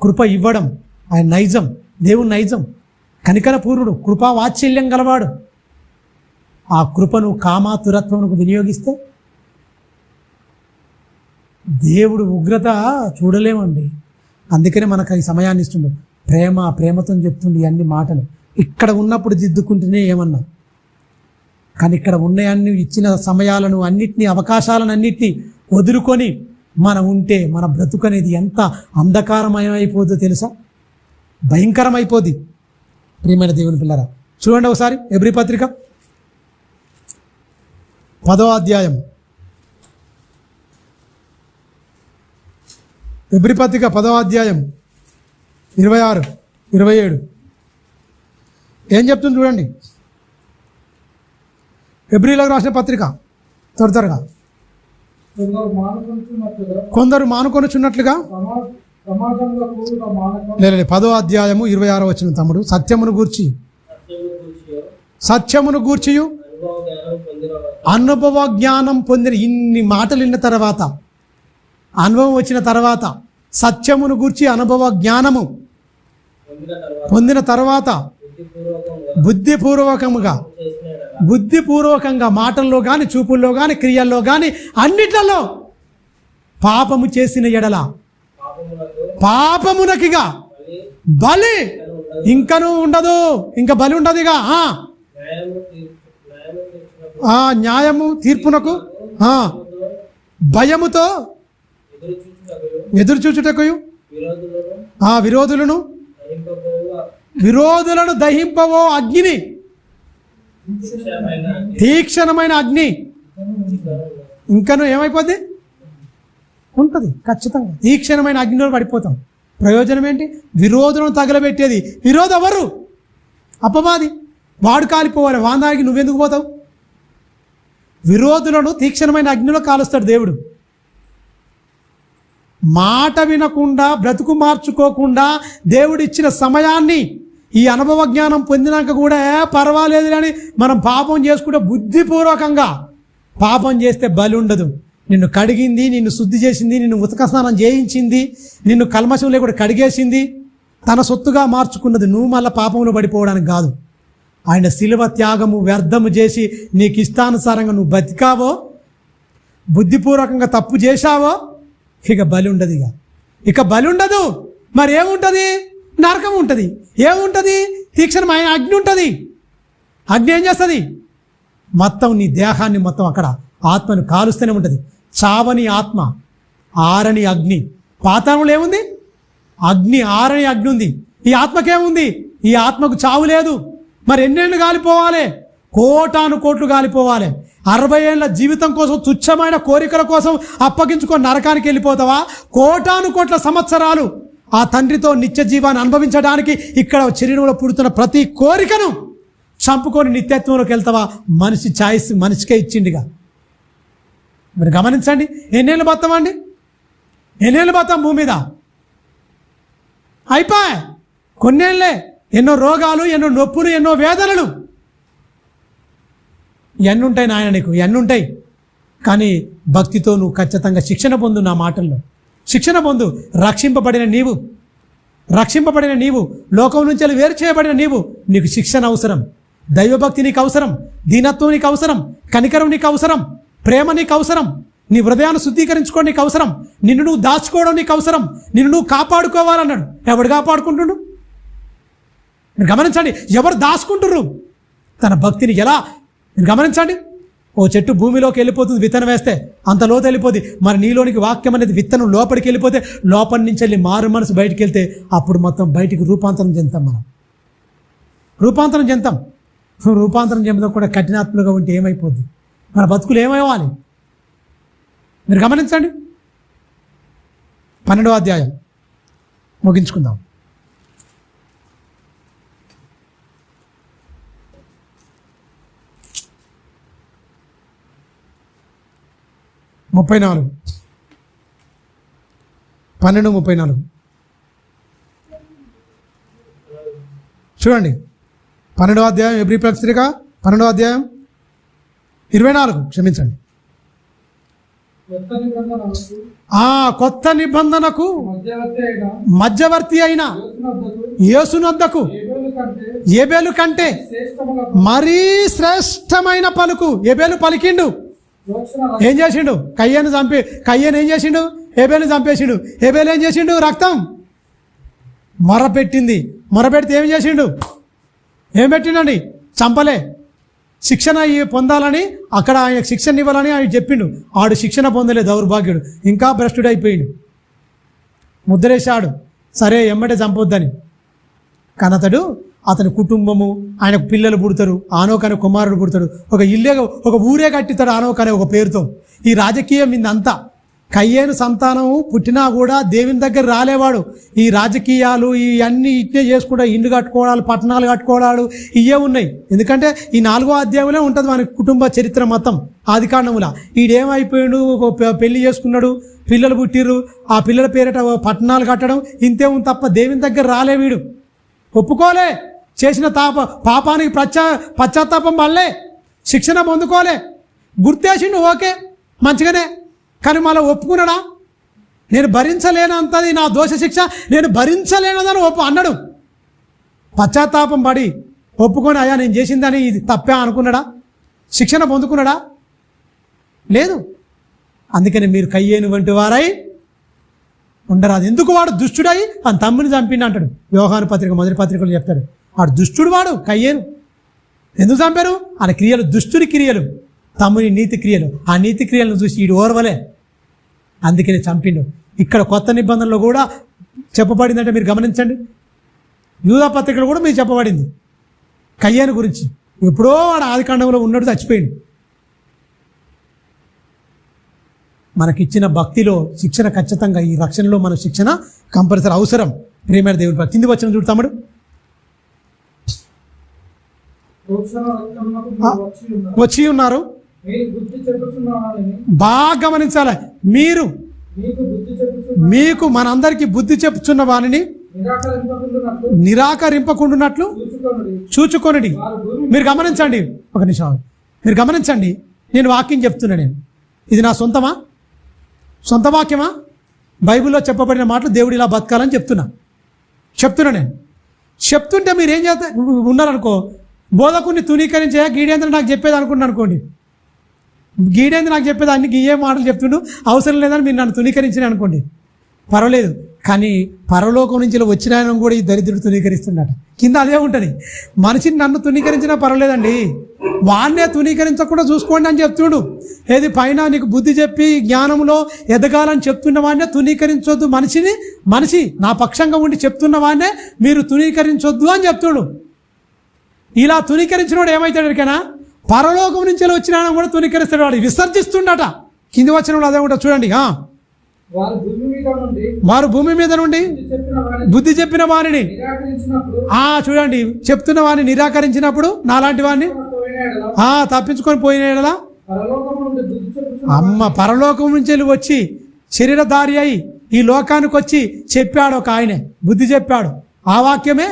[SPEAKER 1] కృప ఇవ్వడం ఆయన నైజం, దేవుని నైజం. కనికర పూర్ణుడు, కృపా వాత్సల్యం గలవాడు. ఆ కృపను కామాతురత్వమునకు వినియోగిస్తే దేవుడు ఉగ్రత చూడలేమండి. అందుకనే మనకు ఈ సమయాన్ని ఇస్తుండు. ప్రేమతో చెప్తుండే అన్ని మాటలు. ఇక్కడ ఉన్నప్పుడు దిద్దుకుంటూనే ఏమన్నా, కానీ ఇక్కడ ఉన్నాయన్ని ఇచ్చిన సమయాలను అన్నిటినీ, అవకాశాలను అన్నిటినీ వదులుకొని మనం ఉంటే మన బ్రతుకు అనేది ఎంత అంధకారమయమైపోద్దో తెలుసా? భయంకరమైపోద్ది. ప్రియమైన దేవుని పిల్లరా, చూడండి ఒకసారి ఎబ్రీ పత్రిక 10వ అధ్యాయం. ఎబ్రీ పత్రిక 10వ అధ్యాయం 26, 27 ఏం చెప్తుంది చూడండి. ఎబ్రీలకు రాసిన పత్రిక త్వరగా. కొందరు మానుకొనుచున్నట్లుగా లేదు 10వ అధ్యాయము 26వ వచనం తమ్ముడు. సత్యమును గూర్చియు అనుభవ జ్ఞానం పొందిన ఇన్ని మాటలు విన్న తర్వాత, అనుభవం వచ్చిన తర్వాత, సత్యమును గూర్చి అనుభవ జ్ఞానము పొందిన తర్వాత బుద్ధిపూర్వకంగా మాటల్లో కానీ, చూపుల్లో కానీ, క్రియల్లో కానీ, అన్నిట్లలో పాపము చేసిన ఎడల పాపమునకిగా బలి ఇంకనూ ఉండదు. ఇంకా బలి ఉండదు. ఇక న్యాయము తీర్పునకు భయముతో ఎదురు చూచుటకు విరోధులను దహింపవో అగ్ని, తీక్షణమైన అగ్ని ఇంకనూ ఏమైపోద్ది ఉంటుంది. ఖచ్చితంగా తీక్షణమైన అగ్నిలో పడిపోతాం. ప్రయోజనం ఏంటి? విరోధులను తగలబెట్టేది. విరోధం ఎవరు? అపవాది. వాడు కాలిపోవాలి. వాందానికి నువ్వెందుకు పోతావు? విరోధులను తీక్షణమైన అగ్నిలో కాలుస్తాడు దేవుడు. మాట వినకుండా, బ్రతుకు మార్చుకోకుండా దేవుడు ఇచ్చిన సమయాన్ని, ఈ అనుభవ జ్ఞానం పొందినాక కూడా పర్వాలేదు అని మనం పాపం చేసుకుంటే, బుద్ధిపూర్వకంగా పాపం చేస్తే బలి ఉండదు. నిన్ను కడిగింది, నిన్ను శుద్ధి చేసింది, నిన్ను ఉతక స్నానం చేయించింది, నిన్ను కల్మషం లేకుండా కడిగేసింది, తన సొత్తుగా మార్చుకున్నది. నువ్వు మళ్ళీ పాపంలో పడిపోవడానికి కాదు. ఆయన శిలువ త్యాగము వ్యర్థము చేసి నీకు ఇష్టానుసారంగా నువ్వు బతికావో, బుద్ధిపూర్వకంగా తప్పు చేశావో, ఇక బలి ఉండదు. ఇక బలి ఉండదు. మరి ఏముంటుంది? నరకం ఉంటుంది. ఏముంటుంది? తీక్షణమైన అగ్ని ఉంటుంది. అగ్ని ఏం చేస్తుంది? మొత్తం నీ దేహాన్ని మొత్తం అక్కడ ఆత్మను కాలుస్తూనే ఉంటుంది. చావని ఆత్మ, ఆరని అగ్ని. పాతాళంలో ఏముంది? అగ్ని, ఆరని అగ్ని ఉంది. ఈ ఆత్మకేముంది? ఈ ఆత్మకు చావు లేదు. మరి ఎన్నేళ్ళు కాలిపోవాలి? కోటాను కోట్లు కాలిపోవాలి. 60 ఏళ్ళ జీవితం కోసం, తుచ్చమైన కోరికల కోసం అప్పగించుకొని నరకానికి వెళ్ళిపోతావా? కోటాను కోట్ల సంవత్సరాలు ఆ తండ్రితో నిత్య జీవాన్ని అనుభవించడానికి ఇక్కడ శరీరంలో పుడుతున్న ప్రతి కోరికను చంపుకొని నిత్యత్వంలోకి వెళ్తావా? మనిషి ఛాయిస్ మనిషికే ఇచ్చిండిగా. మరి గమనించండి, ఎన్నేళ్ళు బతామండి? ఎన్నేళ్ళు బతాం భూమి మీద? అయిపోయి కొన్నేళ్ళే. ఎన్నో రోగాలు, ఎన్నో నొప్పులు, ఎన్నో వేదనలు, ఇవన్నీ ఉంటాయి నాయన, నీకు ఇవన్నీ ఉంటాయి. కానీ భక్తితో నువ్వు ఖచ్చితంగా శిక్షణ పొందు. నా మాటల్లో శిక్షణ పొందు. రక్షింపబడిన నీవు, లోకం నుంచి వేరు చేయబడిన నీకు శిక్షణ అవసరం. దైవభక్తి నీకు అవసరం. దీనత్వం నీకు అవసరం. కనికరం నీకు అవసరం. ప్రేమ నీకు అవసరం. నీ హృదయాన్ని శుద్ధీకరించుకోవడం నీకు అవసరం. నిన్ను నువ్వు దాచుకోవడం నీకు అవసరం. నిన్ను నువ్వు కాపాడుకోవాలన్నాడు. ఎవడు కాపాడుకుంటున్నాడు? గమనించండి, ఎవరు దాచుకుంటున్నారు తన భక్తిని? ఎలా? గమనించండి, ఓ చెట్టు భూమిలోకి వెళ్ళిపోతుంది విత్తనం వేస్తే, అంత లోతు వెళ్ళిపోతుంది. మరి నీలోనికి వాక్యం అనేది విత్తనం లోపలికి వెళ్ళిపోతే, లోపలి నుంచి వెళ్ళి మారు మనసు బయటికి వెళ్తే, అప్పుడు మొత్తం బయటికి రూపాంతరం చెందుతాం. మనం రూపాంతరం చెందడం కూడా కఠినాత్మగా ఉంటే ఏమైపోద్ది? మన బతుకులు ఏమవ్వాలి? మీరు గమనించండి. 12వ అధ్యాయం ముగించుకుందాం. ముప్పై 12:34 చూడండి. 12వ అధ్యాయం ఎబ్రీ పత్రిక 12వ అధ్యాయం 24, క్షమించండి. కొత్త నిబంధనకు మధ్యవర్తి అయిన యేసునొద్దకు ఏబేలు కంటే మరీ శ్రేష్టమైన పలుకు ఏబేలు పలికిండు. ఏం చేసిండు? కయ్యను ఏం చేసిండు? ఏబేలు చంపేసిండు. ఏబేలు ఏం చేసిండు? రక్తం మొరపెట్టింది. మొరపెడితే ఏం చేసిండు? ఏం పెట్టిండండి? చంపలే. శిక్షణ పొందాలని, అక్కడ ఆయన శిక్షణ ఇవ్వాలని ఆయన చెప్పిండు. ఆడు శిక్షణ పొందలే, దౌర్భాగ్యుడు. ఇంకా భ్రష్టుడైపోయిండు. ముద్రేశాడు. సరే ఎమ్మటే చంపొద్దని. కానీ అతని కుటుంబము, ఆయనకు పిల్లలు పుడతారు. ఆనోక్ అనే కుమారుడు పుడతాడు. ఒక ఊరే కట్టిస్తాడు ఆనోక్ అనే ఒక పేరుతో. ఈ రాజకీయం ఇందంతా కయ్యేను సంతానము పుట్టినా కూడా దేవుని దగ్గర రాలేవాడు. ఈ రాజకీయాలు ఇవన్నీ ఇట్నే చేసుకుంటా ఇండ్లు కట్టుకోవడాలు, పట్టణాలు కట్టుకోవడాలు ఇవే ఉన్నాయి. ఎందుకంటే ఈ 4వ అధ్యాయంలో ఉంటుంది మన కుటుంబ చరిత్ర మొత్తం. ఆదికాండముల ఈడేమైపోయాడు? పెళ్లి చేసుకున్నాడు, పిల్లలు పుట్టిర్రు. ఆ పిల్లల పేరిట పట్టణాలు కట్టడం ఇంతే ఉంది తప్ప దేవుని దగ్గర రాలే. వీడు ఒప్పుకోలే. చేసిన పాపానికి పశ్చాత్తాపం వల్లే శిక్షణ పొందుకోలే, గుర్తేసిండు ఓకే మంచిగానే, కానీ మళ్ళీ ఒప్పుకున్నాడా? నేను భరించలేనంతది నా దోష శిక్ష, నేను భరించలేనదని అన్నాడు. పశ్చాత్తాపం పడి ఒప్పుకొని అయ్యా నేను చేసిందని ఇది తప్పే అనుకున్నాడా? శిక్షణ పొందుకున్నాడా? లేదు. అందుకని మీరు కయ్యేను వంటి వారై ఉండరాదు. ఎందుకు? వాడు దుష్టుడై అని తమ్ముని చంపిండి అంటాడు. యోహాను పత్రిక మొదటి పత్రికలు చెప్తాడు. వాడు దుష్టుడు, వాడు కయ్యేను. ఎందుకు చంపారు? ఆయన క్రియలు దుష్టుడి క్రియలు, తమ్ముని నీతి క్రియలు. ఆ నీతి క్రియలను చూసి వీడు ఓర్వలే, అందుకని చంపిండు. ఇక్కడ కొత్త నిబంధనలో కూడా చెప్పబడిందంటే మీరు గమనించండి. యూదా పత్రికలు కూడా మీరు చెప్పబడింది కయ్యేను గురించి. ఎప్పుడో వాడు ఆదికాండంలో ఉన్నాడు, చచ్చిపోయింది. మనకిచ్చిన భక్తిలో శిక్షణ ఖచ్చితంగా, ఈ రక్షణలో మన శిక్షణ కంపల్సరీ అవసరం. ప్రియమైన దేవుడి కింది వచ్చిన చూడు తమ్ముడు. వచ్చి ఉన్నారు, బాగా గమనించాలి. మీకు మనందరికీ బుద్ధి చెప్పుచున్న వారిని నిరాకరింపకుండునట్లు చూచుకొనుడి. మీరు గమనించండి, ఒక నిమిషం మీరు గమనించండి. నేను వాక్యం చెప్తున్నా. నేను ఇది నా సొంత వాక్యమా? బైబిల్లో చెప్పబడిన మాటలు దేవుడు ఇలా బతకాలని చెప్తున్నా నేను. చెప్తుంటే మీరు ఏం చేస్తా ఉన్నారనుకో, బోధకుని తునీకరించే గీడేంద్ర నాకు చెప్పేది అనుకున్నాను అనుకోండి. గీడేంద్ర నాకు చెప్పేది అన్ని గీయే మాటలు చెప్తుండు, అవసరం లేదని మీరు నన్ను తునీకరించిన అనుకోండి, పర్వాలేదు. కానీ పరలోకం నుంచి వచ్చిన ఆయన కూడా ఈ దరిద్రుడు తునీకరిస్తున్నాడు. కింద అదే ఉంటుంది. మనిషిని నన్ను తునీకరించినా పర్వాలేదండి, వాన్నే తునీకరించకుండా చూసుకోండి అని చెప్తుడు. ఏది పైన నీకు బుద్ధి చెప్పి జ్ఞానంలో ఎదగాలని చెప్తున్న వాడినే తునీకరించొద్దు. మనిషి నా పక్షంగా ఉండి చెప్తున్న వాడినే మీరు తునీకరించొద్దు అని చెప్తుడు. ఇలా తునీకరించిన వాడు ఏమవుతాడు? ఎక్కడైనా పరలోకం నుంచి వచ్చిన ఆయన కూడా తునీకరిస్తాడు. వాడు విసర్జిస్తుండట. కింది వచ్చిన వాడు అదే ఉంటాడు. చూడండి, వారు భూమి మీద నుండి బుద్ధి చెప్పిన వారిని చూడండి, చెప్తున్న వారిని నిరాకరించినప్పుడు నాలాంటి వాడిని తప్పించుకొని పోయిన అమ్మ పరలోకం నుంచి వచ్చి శరీరధారి అయి ఈ లోకానికి వచ్చి చెప్పాడు ఒక ఆయనే, బుద్ధి చెప్పాడు. ఆ వాక్యమే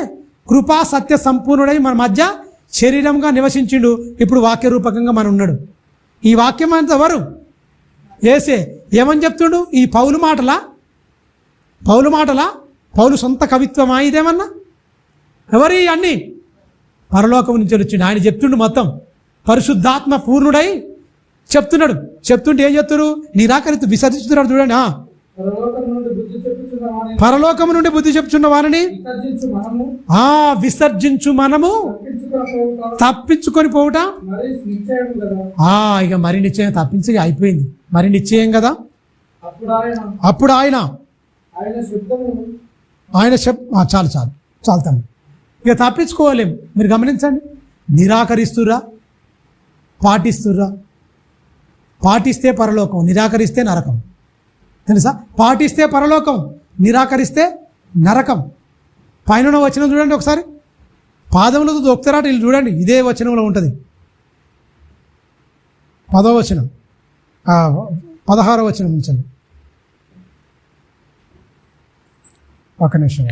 [SPEAKER 1] కృపా సత్య సంపూర్ణుడై మన మధ్య శరీరంగా నివసించిండు. ఇప్పుడు వాక్య రూపకంగా మన ఉన్నాడు. ఈ వాక్యం అంతా ఎవరు? ఏసే. ఏమని చెప్తుండు? ఈ పౌలు మాటలా? పౌలు సొంత కవిత్వమా ఇదేమన్నా? ఎవరి అన్నీ పరలోకం నుంచి వచ్చిండు. ఆయన చెప్తుండు మొత్తం. పరిశుద్ధాత్మ పూర్ణుడై చెప్తున్నాడు. చెప్తుంటే ఏం చెప్తున్నారు? నిరాకరిస్తూ విసర్జిస్తున్నాడు. చూడండి, పరలోకము నుండి బుద్ధి చెప్పుచున్న వారిని విసర్జించు మనము తప్పించుకొని పోవుట. ఇక మరి నిశ్చయం తప్పించి అయిపోయింది. మరి నిశ్చయం కదా. అప్పుడు ఆయన చాలుతాము. ఇక తప్పించుకోలేము. మీరు గమనించండి, నిరాకరిస్తురా, పాటిస్తే పరలోకం, నిరాకరిస్తే నరకం. తెలుసా? పాటిస్తే పరలోకం, నిరాకరిస్తే నరకం. పైన వచనం చూడండి ఒకసారి. పాదములతో దొక్కుతారట వీళ్ళు. చూడండి, ఇదే వచనంలో ఉంటుంది. 10వ వచనం, 16వ వచనం ఉంచండి. ఒక నిమిషం.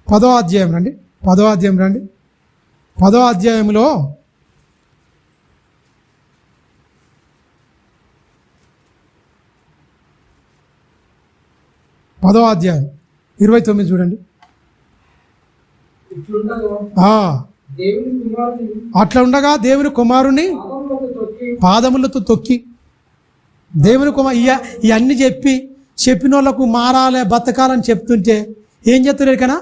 [SPEAKER 1] 10వ అధ్యాయం రండి. 10వ అధ్యాయం రండి. 10వ అధ్యాయంలో 10వ అధ్యాయం 29 చూడండి. అట్లా ఉండగా దేవుని కుమారుని పాదములతో తొక్కి, దేవుని ఇవన్నీ చెప్పిన వాళ్ళకు మారాలే బతకాలని చెప్తుంటే ఏం చెప్తున్నారు కదా?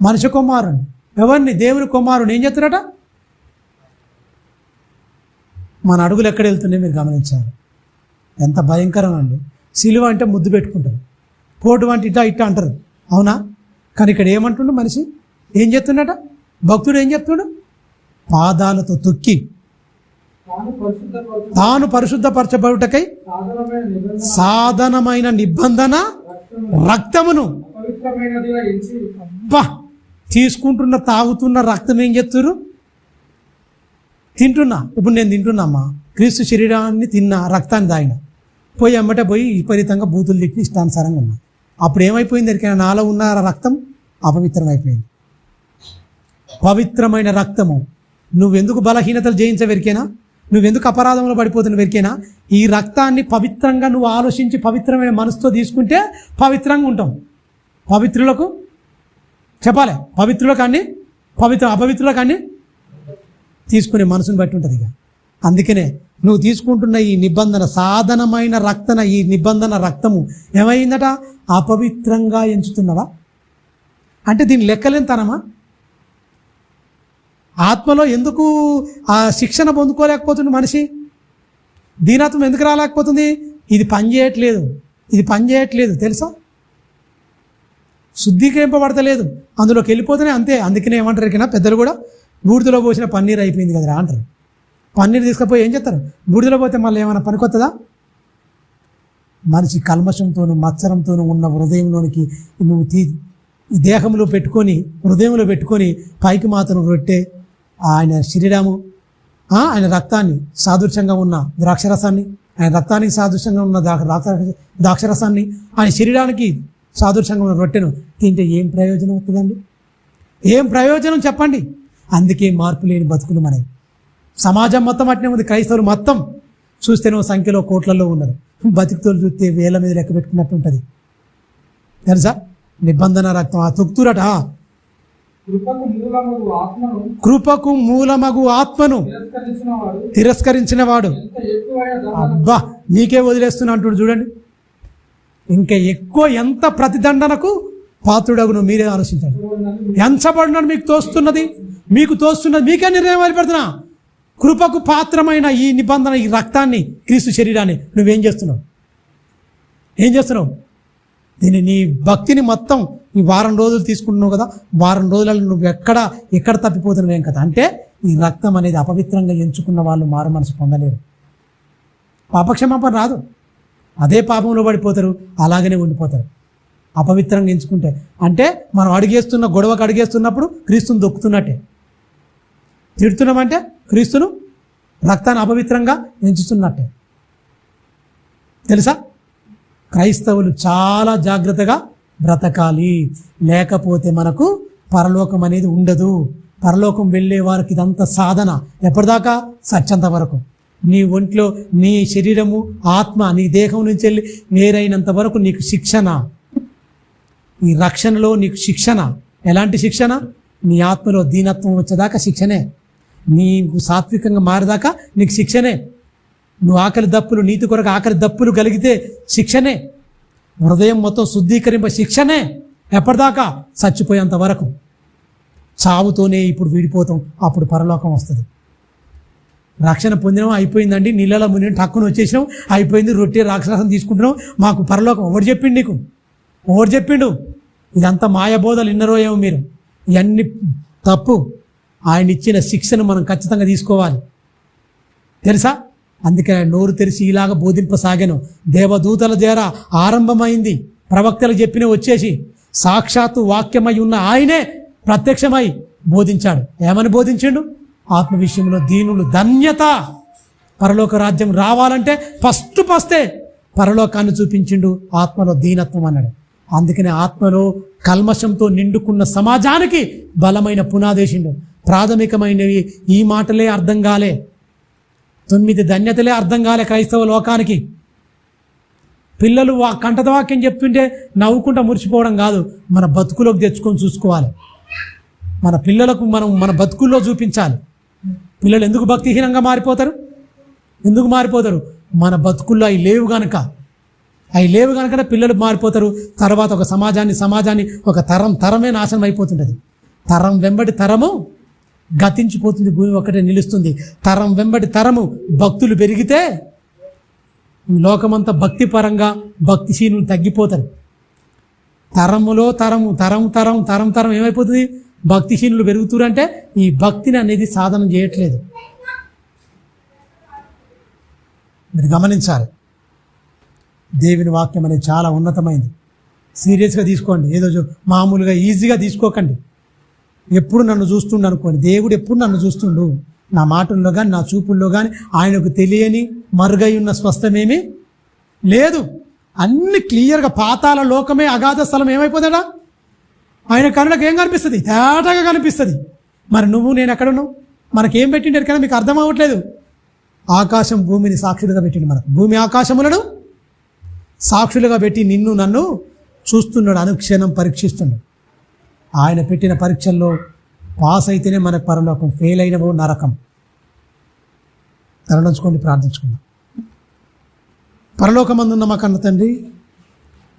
[SPEAKER 1] మనిషి కుమారుని, ఎవరిని? దేవుని కుమారుని ఏం చెప్తున్నారట? మన అడుగులు ఎక్కడ వెళ్తున్నాయి మీరు గమనించాలి. ఎంత భయంకరం అండి. సిలువ అంటే ముద్దు పెట్టుకుంటారు, పోటు వంటి ఇట్లా అంటారు, అవునా? కానీ ఇక్కడ ఏమంటుండు మనిషి? ఏం చెప్తున్నట? భక్తుడు ఏం చెప్తుడు? పాదాలతో తొక్కి తాను పరిశుద్ధపరచబడుటకై సాధనమైన నిబంధన రక్తమును తీసుకుంటున్న తాగుతున్న రక్తం ఏం చెప్తున్నారు? తింటున్నా. ఇప్పుడు నేను తింటున్నామ్మా, క్రీస్తు శరీరాన్ని తిన్నా, రక్తాన్ని తాగిన, పోయి అమ్మటే పోయి విపరీతంగా బూతులు తిట్టి ఇష్టానుసారంగా ఉన్నా. అప్పుడు ఏమైపోయింది? ఎరికైనా నాలో ఉన్న రక్తం అపవిత్రం అయిపోయింది. పవిత్రమైన రక్తము నువ్వెందుకు బలహీనతలు జయించవెరికేనా, నువ్వెందుకు అపరాధంలో పడిపోతున్న వెరికేనా? ఈ రక్తాన్ని పవిత్రంగా నువ్వు ఆలోచించి పవిత్రమైన మనసుతో తీసుకుంటే పవిత్రంగా ఉంటాం. పవిత్రులకు చెప్పాలి, పవిత్రుల కానీ అపవిత్రుల కానీ తీసుకునే మనసుని బట్టి ఉంటుంది. ఇక అందుకనే నువ్వు తీసుకుంటున్న ఈ నిబంధన సాధనమైన ఈ నిబంధన రక్తము ఏమైందట? అపవిత్రంగా ఎంచుతున్నావా అంటే దీని లెక్కలేనితనమా? ఆత్మలో ఎందుకు ఆ శిక్షణ పొందుకోలేకపోతుంది మనిషి? దీనత్వం ఎందుకు రాలేకపోతుంది? ఇది పనిచేయట్లేదు తెలుసా? శుద్ధీకరింపబడతలేదు, అందులోకి వెళ్ళిపోతేనే అంతే. అందుకనే ఏమంటారు ఇక పెద్దలు కూడా, బూడిదలో పోసిన పన్నీర్ అయిపోయింది కదరా అంటారు. పన్నీర్ తీసుకుపోయి ఏం చేస్తారు? బూడిదలో పోతే మళ్ళీ ఏమైనా పనికొస్తుందా? మనిషి కల్మషంతోనూ మత్సరంతోనూ ఉన్న హృదయంలోనికి నువ్వు దేహంలో పెట్టుకొని హృదయంలో పెట్టుకొని పైకి మాత్రం రొట్టె ఆయన శరీరము, ఆయన రక్తాన్ని సాదృశ్యంగా ఉన్న ద్రాక్షరసాన్ని, ఆయన రక్తానికి సాదృశ్యంగా ఉన్న ద్రాక్షరసాన్ని, ఆయన శరీరానికి సాదృశ్యంగా ఉన్న రొట్టెను తింటే ఏం ప్రయోజనం అవుతుందండి? ఏం ప్రయోజనం చెప్పండి? అందుకే మార్పు లేని బతుకులు మనవి. సమాజం మొత్తం అట్నే ఉంది. క్రైస్తవులు మొత్తం చూస్తేనో సంఖ్యలో కోట్లలో ఉన్నారు, బతుకుతోలు చూస్తే వేల మీద లెక్క పెట్టుకున్నట్టు ఉంటుంది తెలుసా? నిబంధన రక్తం ఆ తొక్కుతురట. కృపకు మూలమగు ఆత్మను తిరస్కరించిన వాడు అబ్బా నీకే వదిలేస్తున్నా అంటుడు చూడండి. ఇంకా ఎక్కువ ఎంత ప్రతిదండనకు పాత్రుడగును మీరే ఆలోచించండి. ఎంచబడినని మీకు తోస్తున్నది మీకే నిర్ణయం ఏర్పడుతున్నా. కృపకు పాత్రమైన ఈ నిబంధన, ఈ రక్తాన్ని, క్రీస్తు శరీరాన్ని నువ్వేం చేస్తున్నావు? దీన్ని నీ భక్తిని మొత్తం ఈ వారం రోజులు తీసుకుంటున్నావు కదా, వారం రోజులలో నువ్వు ఎక్కడ తప్పిపోతున్నావేం కదా. అంటే ఈ రక్తం అనేది అపవిత్రంగా ఎంచుకున్న వాళ్ళు మారు మనసు పొందలేరు. పాపక్షమాపణ రాదు, అదే పాపంలో పడిపోతారు, అలాగనే ఉండిపోతారు అపవిత్రంగా ఎంచుకుంటే. అంటే మనం గొడవకు అడిగేస్తున్నప్పుడు క్రీస్తుని దొక్కుతున్నట్టే. తిడుతున్నామంటే క్రీస్తును రక్తాన్ని అపవిత్రంగా ఎంచుతున్నట్టే తెలుసా? క్రైస్తవులు చాలా జాగ్రత్తగా బ్రతకాలి, లేకపోతే మనకు పరలోకం అనేది ఉండదు. పరలోకం వెళ్ళే వారికి ఇదంతా సాధన ఎప్పటిదాకా? సత్యంత వరకు. నీ ఒంట్లో నీ శరీరము ఆత్మ నీ దేహం నుంచి వెళ్ళి వేరైనంత వరకు నీకు శిక్షణ. ఈ రక్షణలో నీకు శిక్షణ. ఎలాంటి శిక్షణ? నీ ఆత్మలో దీనత్వం వచ్చేదాకా శిక్షణే, నీకు సాత్వికంగా మారేదాకా నీకు శిక్షణే. నువ్వు నీతి కొరకు ఆకలి దప్పులు కలిగితే శిక్షణే. హృదయం మొత్తం శుద్ధీకరింప శిక్షణే. ఎప్పటిదాకా? చచ్చిపోయేంత వరకు. చావుతోనే ఇప్పుడు విడిపోతాం, అప్పుడు పరలోకం వస్తుంది. రక్షణ పొందినాం, అయిపోయిందండి, నీళ్ళలో మునిగిన టక్కున వచ్చేసినాం, అయిపోయింది, రొట్టె రాక్షసం తీసుకుంటున్నాం, మాకు పరలోకం ఎవరు చెప్పిండు? నీకు ఎవరు చెప్పిండు? ఇదంతా మాయబోధలు విన్నరో ఏమో మీరు. ఇవన్నీ తప్పు. ఆయన ఇచ్చిన శిక్షను మనం ఖచ్చితంగా తీసుకోవాలి తెలుసా? అందుకే నోరు తెరిచి ఇలాగ బోధింపసాగాను. దేవదూతల ద్వారా ఆరంభమైంది, ప్రవక్తలు చెప్పిన వచ్చేసి సాక్షాత్తు వాక్యమై ఉన్న ఆయనే ప్రత్యక్షమై బోధించాడు. ఏమని బోధించిండు? ఆత్మ విషయంలో దీనులు ధన్యత, పరలోక రాజ్యం రావాలంటే ఫస్టే పరలోకాన్ని చూపించిండు, ఆత్మలో దీనత్వం అన్నాడు. అందుకనే ఆత్మలో కల్మషంతో నిండుకున్న సమాజానికి బలమైన పునాదేశిండు. ప్రాథమికమైనవి ఈ మాటలే అర్థం కాలే, 9 ధన్యతలే అర్థం కాలే క్రైస్తవ లోకానికి. పిల్లలు కంటత వాక్యం చెప్తుంటే నవ్వుకుంటా మురిసిపోవడం కాదు, మన బతుకులోకి తెచ్చుకొని చూసుకోవాలి. మన పిల్లలకు మనం మన బతుకుల్లో చూపించాలి. పిల్లలు ఎందుకు భక్తిహీనంగా మారిపోతారు? మన బతుకుల్లో అవి లేవు కనుక పిల్లలు మారిపోతారు. తర్వాత ఒక సమాజాన్ని ఒక తరమే నాశనం అయిపోతుంటుంది. తరం వెంబడి తరము గతించిపోతుంది, భూమి ఒక్కటే నిలుస్తుంది. తరం వెంబడి తరము భక్తులు పెరిగితే లోకమంతా భక్తిపరంగా భక్తిశీనులు తగ్గిపోతారు. తరములో తరం ఏమైపోతుంది? భక్తిహీనులు పెరుగుతారంటే ఈ భక్తిని అనేది సాధన చేయట్లేదు. మీరు గమనించాలి. దేవుని వాక్యం అనేది చాలా ఉన్నతమైంది. సీరియస్గా తీసుకోండి, ఏదో మామూలుగా ఈజీగా తీసుకోకండి. ఎప్పుడు నన్ను చూస్తుండు అనుకోండి, దేవుడు ఎప్పుడు నన్ను చూస్తుండు. నా మాటల్లో కానీ నా చూపుల్లో కానీ ఆయనకు తెలియని మరుగై ఉన్న స్వస్థమేమీ లేదు. అన్ని క్లియర్గా పాతాల లోకమే అగాధ స్థలం ఏమైపోతాడా? ఆయన కనులకు ఏం కనిపిస్తుంది? తేటగా కనిపిస్తుంది. మరి నువ్వు నేను ఎక్కడున్నావు? మనకేం పెట్టిండారు కానీ మీకు అర్థం అవ్వట్లేదు. ఆకాశం భూమిని సాక్షులుగా పెట్టిండు మనకు. భూమి ఆకాశములను సాక్షులుగా పెట్టి నిన్ను నన్ను చూస్తున్నాడు, అనుక్షణం పరీక్షిస్తున్నాడు. ఆయన పెట్టిన పరీక్షల్లో పాస్ అయితేనే మనకు పరలోకం, ఫెయిల్ అయినవో నరకం. తరలించుకోండి, ప్రార్థించుకుందాం. పరలోకమందున్న మా కన్న తండ్రి,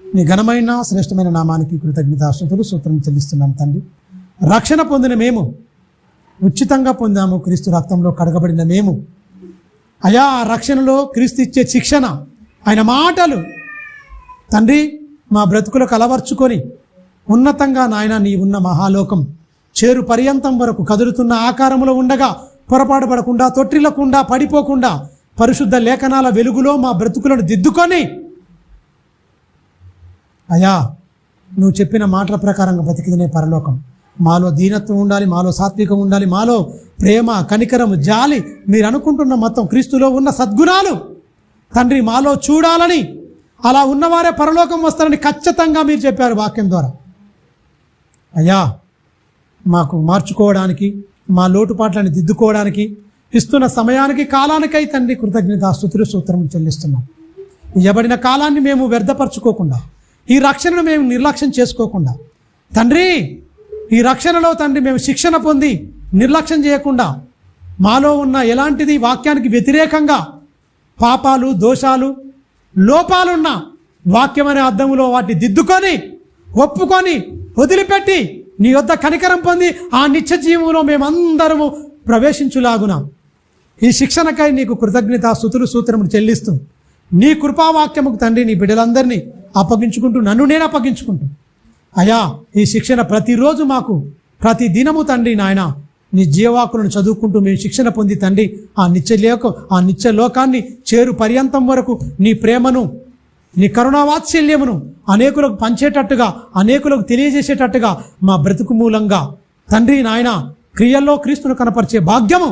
[SPEAKER 1] నీ ఘనమైన శ్రేష్టమైన నామానికి కృతజ్ఞతాస్తుతులు స్తోత్రం చెల్లిస్తున్నాం తండ్రి. రక్షణ పొందిన మేము, ఉచితంగా పొందాము క్రీస్తు రక్తంలో కడగబడిన మేము, అయా రక్షణలో క్రీస్తు ఇచ్చే శిక్షణ, ఆయన మాటలు తండ్రి మా బ్రతుకులకు అలవర్చుకొని ఉన్నతంగా నాయన నీ ఉన్న మహాలోకం చేరు పర్యంతం వరకు కదులుతున్న ఆకారంలో ఉండగా పొరపాటు పడకుండా, తొట్టిల్లకుండా, పడిపోకుండా పరిశుద్ధ లేఖనాల వెలుగులో మా బ్రతుకులను దిద్దుకొని అయా నువ్వు చెప్పిన మాటల ప్రకారంగా బ్రతికిదనే పరలోకం. మాలో దీనత్వం ఉండాలి, మాలో సాత్వికం ఉండాలి, మాలో ప్రేమ, కనికరము, జాలి, మీరు అనుకుంటున్న మొత్తం క్రీస్తులో ఉన్న సద్గుణాలు తండ్రి మాలో చూడాలని, అలా ఉన్నవారే పరలోకం వస్తారని ఖచ్చితంగా మీరు చెప్పారు వాక్యం ద్వారా. అయ్యా మాకు మార్చుకోవడానికి, మా లోటుపాట్లని దిద్దుకోవడానికి ఇస్తున్న సమయానికి, కాలానికై తండ్రి కృతజ్ఞతాస్తుతులు స్తోత్రం చెల్లిస్తున్నాం. ఇవ్వబడిన కాలాన్ని మేము వ్యర్థపరచుకోకుండా, ఈ రక్షణను మేము నిర్లక్ష్యం చేసుకోకుండా తండ్రి, ఈ రక్షణలో తండ్రి మేము శిక్షణ పొంది నిర్లక్ష్యం చేయకుండా, మాలో ఉన్న ఎలాంటిది వాక్యానికి వ్యతిరేకంగా పాపాలు, దోషాలు, లోపాలున్న వాక్యం అనే అర్థంలో వాటిని దిద్దుకొని, ఒప్పుకొని, వదిలిపెట్టి నీ యొద్ద కనికరం పొంది ఆ నిత్య జీవంలో మేమందరము ప్రవేశించులాగున ఈ శిక్షణకై నీకు కృతజ్ఞతాస్తుతులు స్తోత్రములు చెల్లిస్తూ నీ కృపావాక్యముకు తండ్రి నీ బిడ్డలందరినీ అప్పగించుకుంటూ, నన్ను నేను అప్పగించుకుంటూ అయా ఈ శిక్షణ ప్రతిరోజు మాకు, ప్రతి దినము తండ్రి నాయన నీ జీవాకులను చదువుకుంటూ మేము శిక్షణ పొంది తండ్రి ఆ నిత్య లోకాన్ని చేరు పర్యంతం వరకు నీ ప్రేమను, నీ కరుణావాత్సల్యమును అనేకులకు పంచేటట్టుగా, అనేకులకు తెలియజేసేటట్టుగా మా బ్రతుకు మూలంగా తండ్రి నాయన క్రియల్లో క్రీస్తును కనపరిచే భాగ్యము,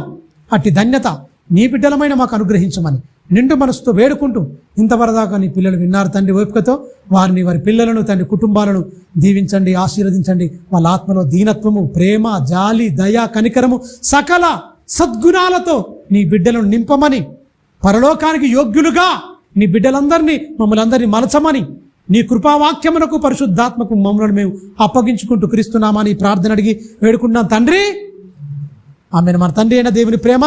[SPEAKER 1] అట్టి ధన్యత నీ బిడ్డలమైన మాకు అనుగ్రహించమని నిండు మనసుతో వేడుకుంటూ, ఇంతవరదాకా నీ పిల్లలు విన్నారు తండ్రి. ఓపికతో వారిని, వారి పిల్లలను తండ్రి కుటుంబాలను దీవించండి, ఆశీర్వదించండి. వాళ్ళ ఆత్మలో దీనత్వము, ప్రేమ, జాలి, దయ, కనికరము, సకల సద్గుణాలతో నీ బిడ్డలను నింపమని, పరలోకానికి యోగ్యులుగా నీ బిడ్డలందరినీ, మమ్మల్ని అందరినీ మలచమని నీ కృపావాక్యమునకు, పరిశుద్ధాత్మకు మమ్మల్ని మేము అప్పగించుకుంటూ క్రీస్తునామని ప్రార్థన అడిగి వేడుకుంటున్నాం తండ్రి. ఆమెను. మన తండ్రి అయిన దేవుని ప్రేమ,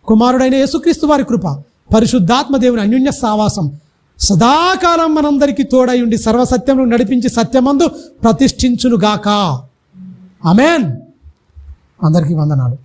[SPEAKER 1] కుమారుడైన యేసుక్రీస్తు వారి కృప, పరిశుద్ధాత్మ దేవుని అన్యోన్య సావాసం సదాకాలం మనందరికీ తోడై ఉండి సర్వసత్యమును నడిపించి సత్యమందు ప్రతిష్ఠించునుగాక. ఆమేన్. అందరికీ వందనాలు.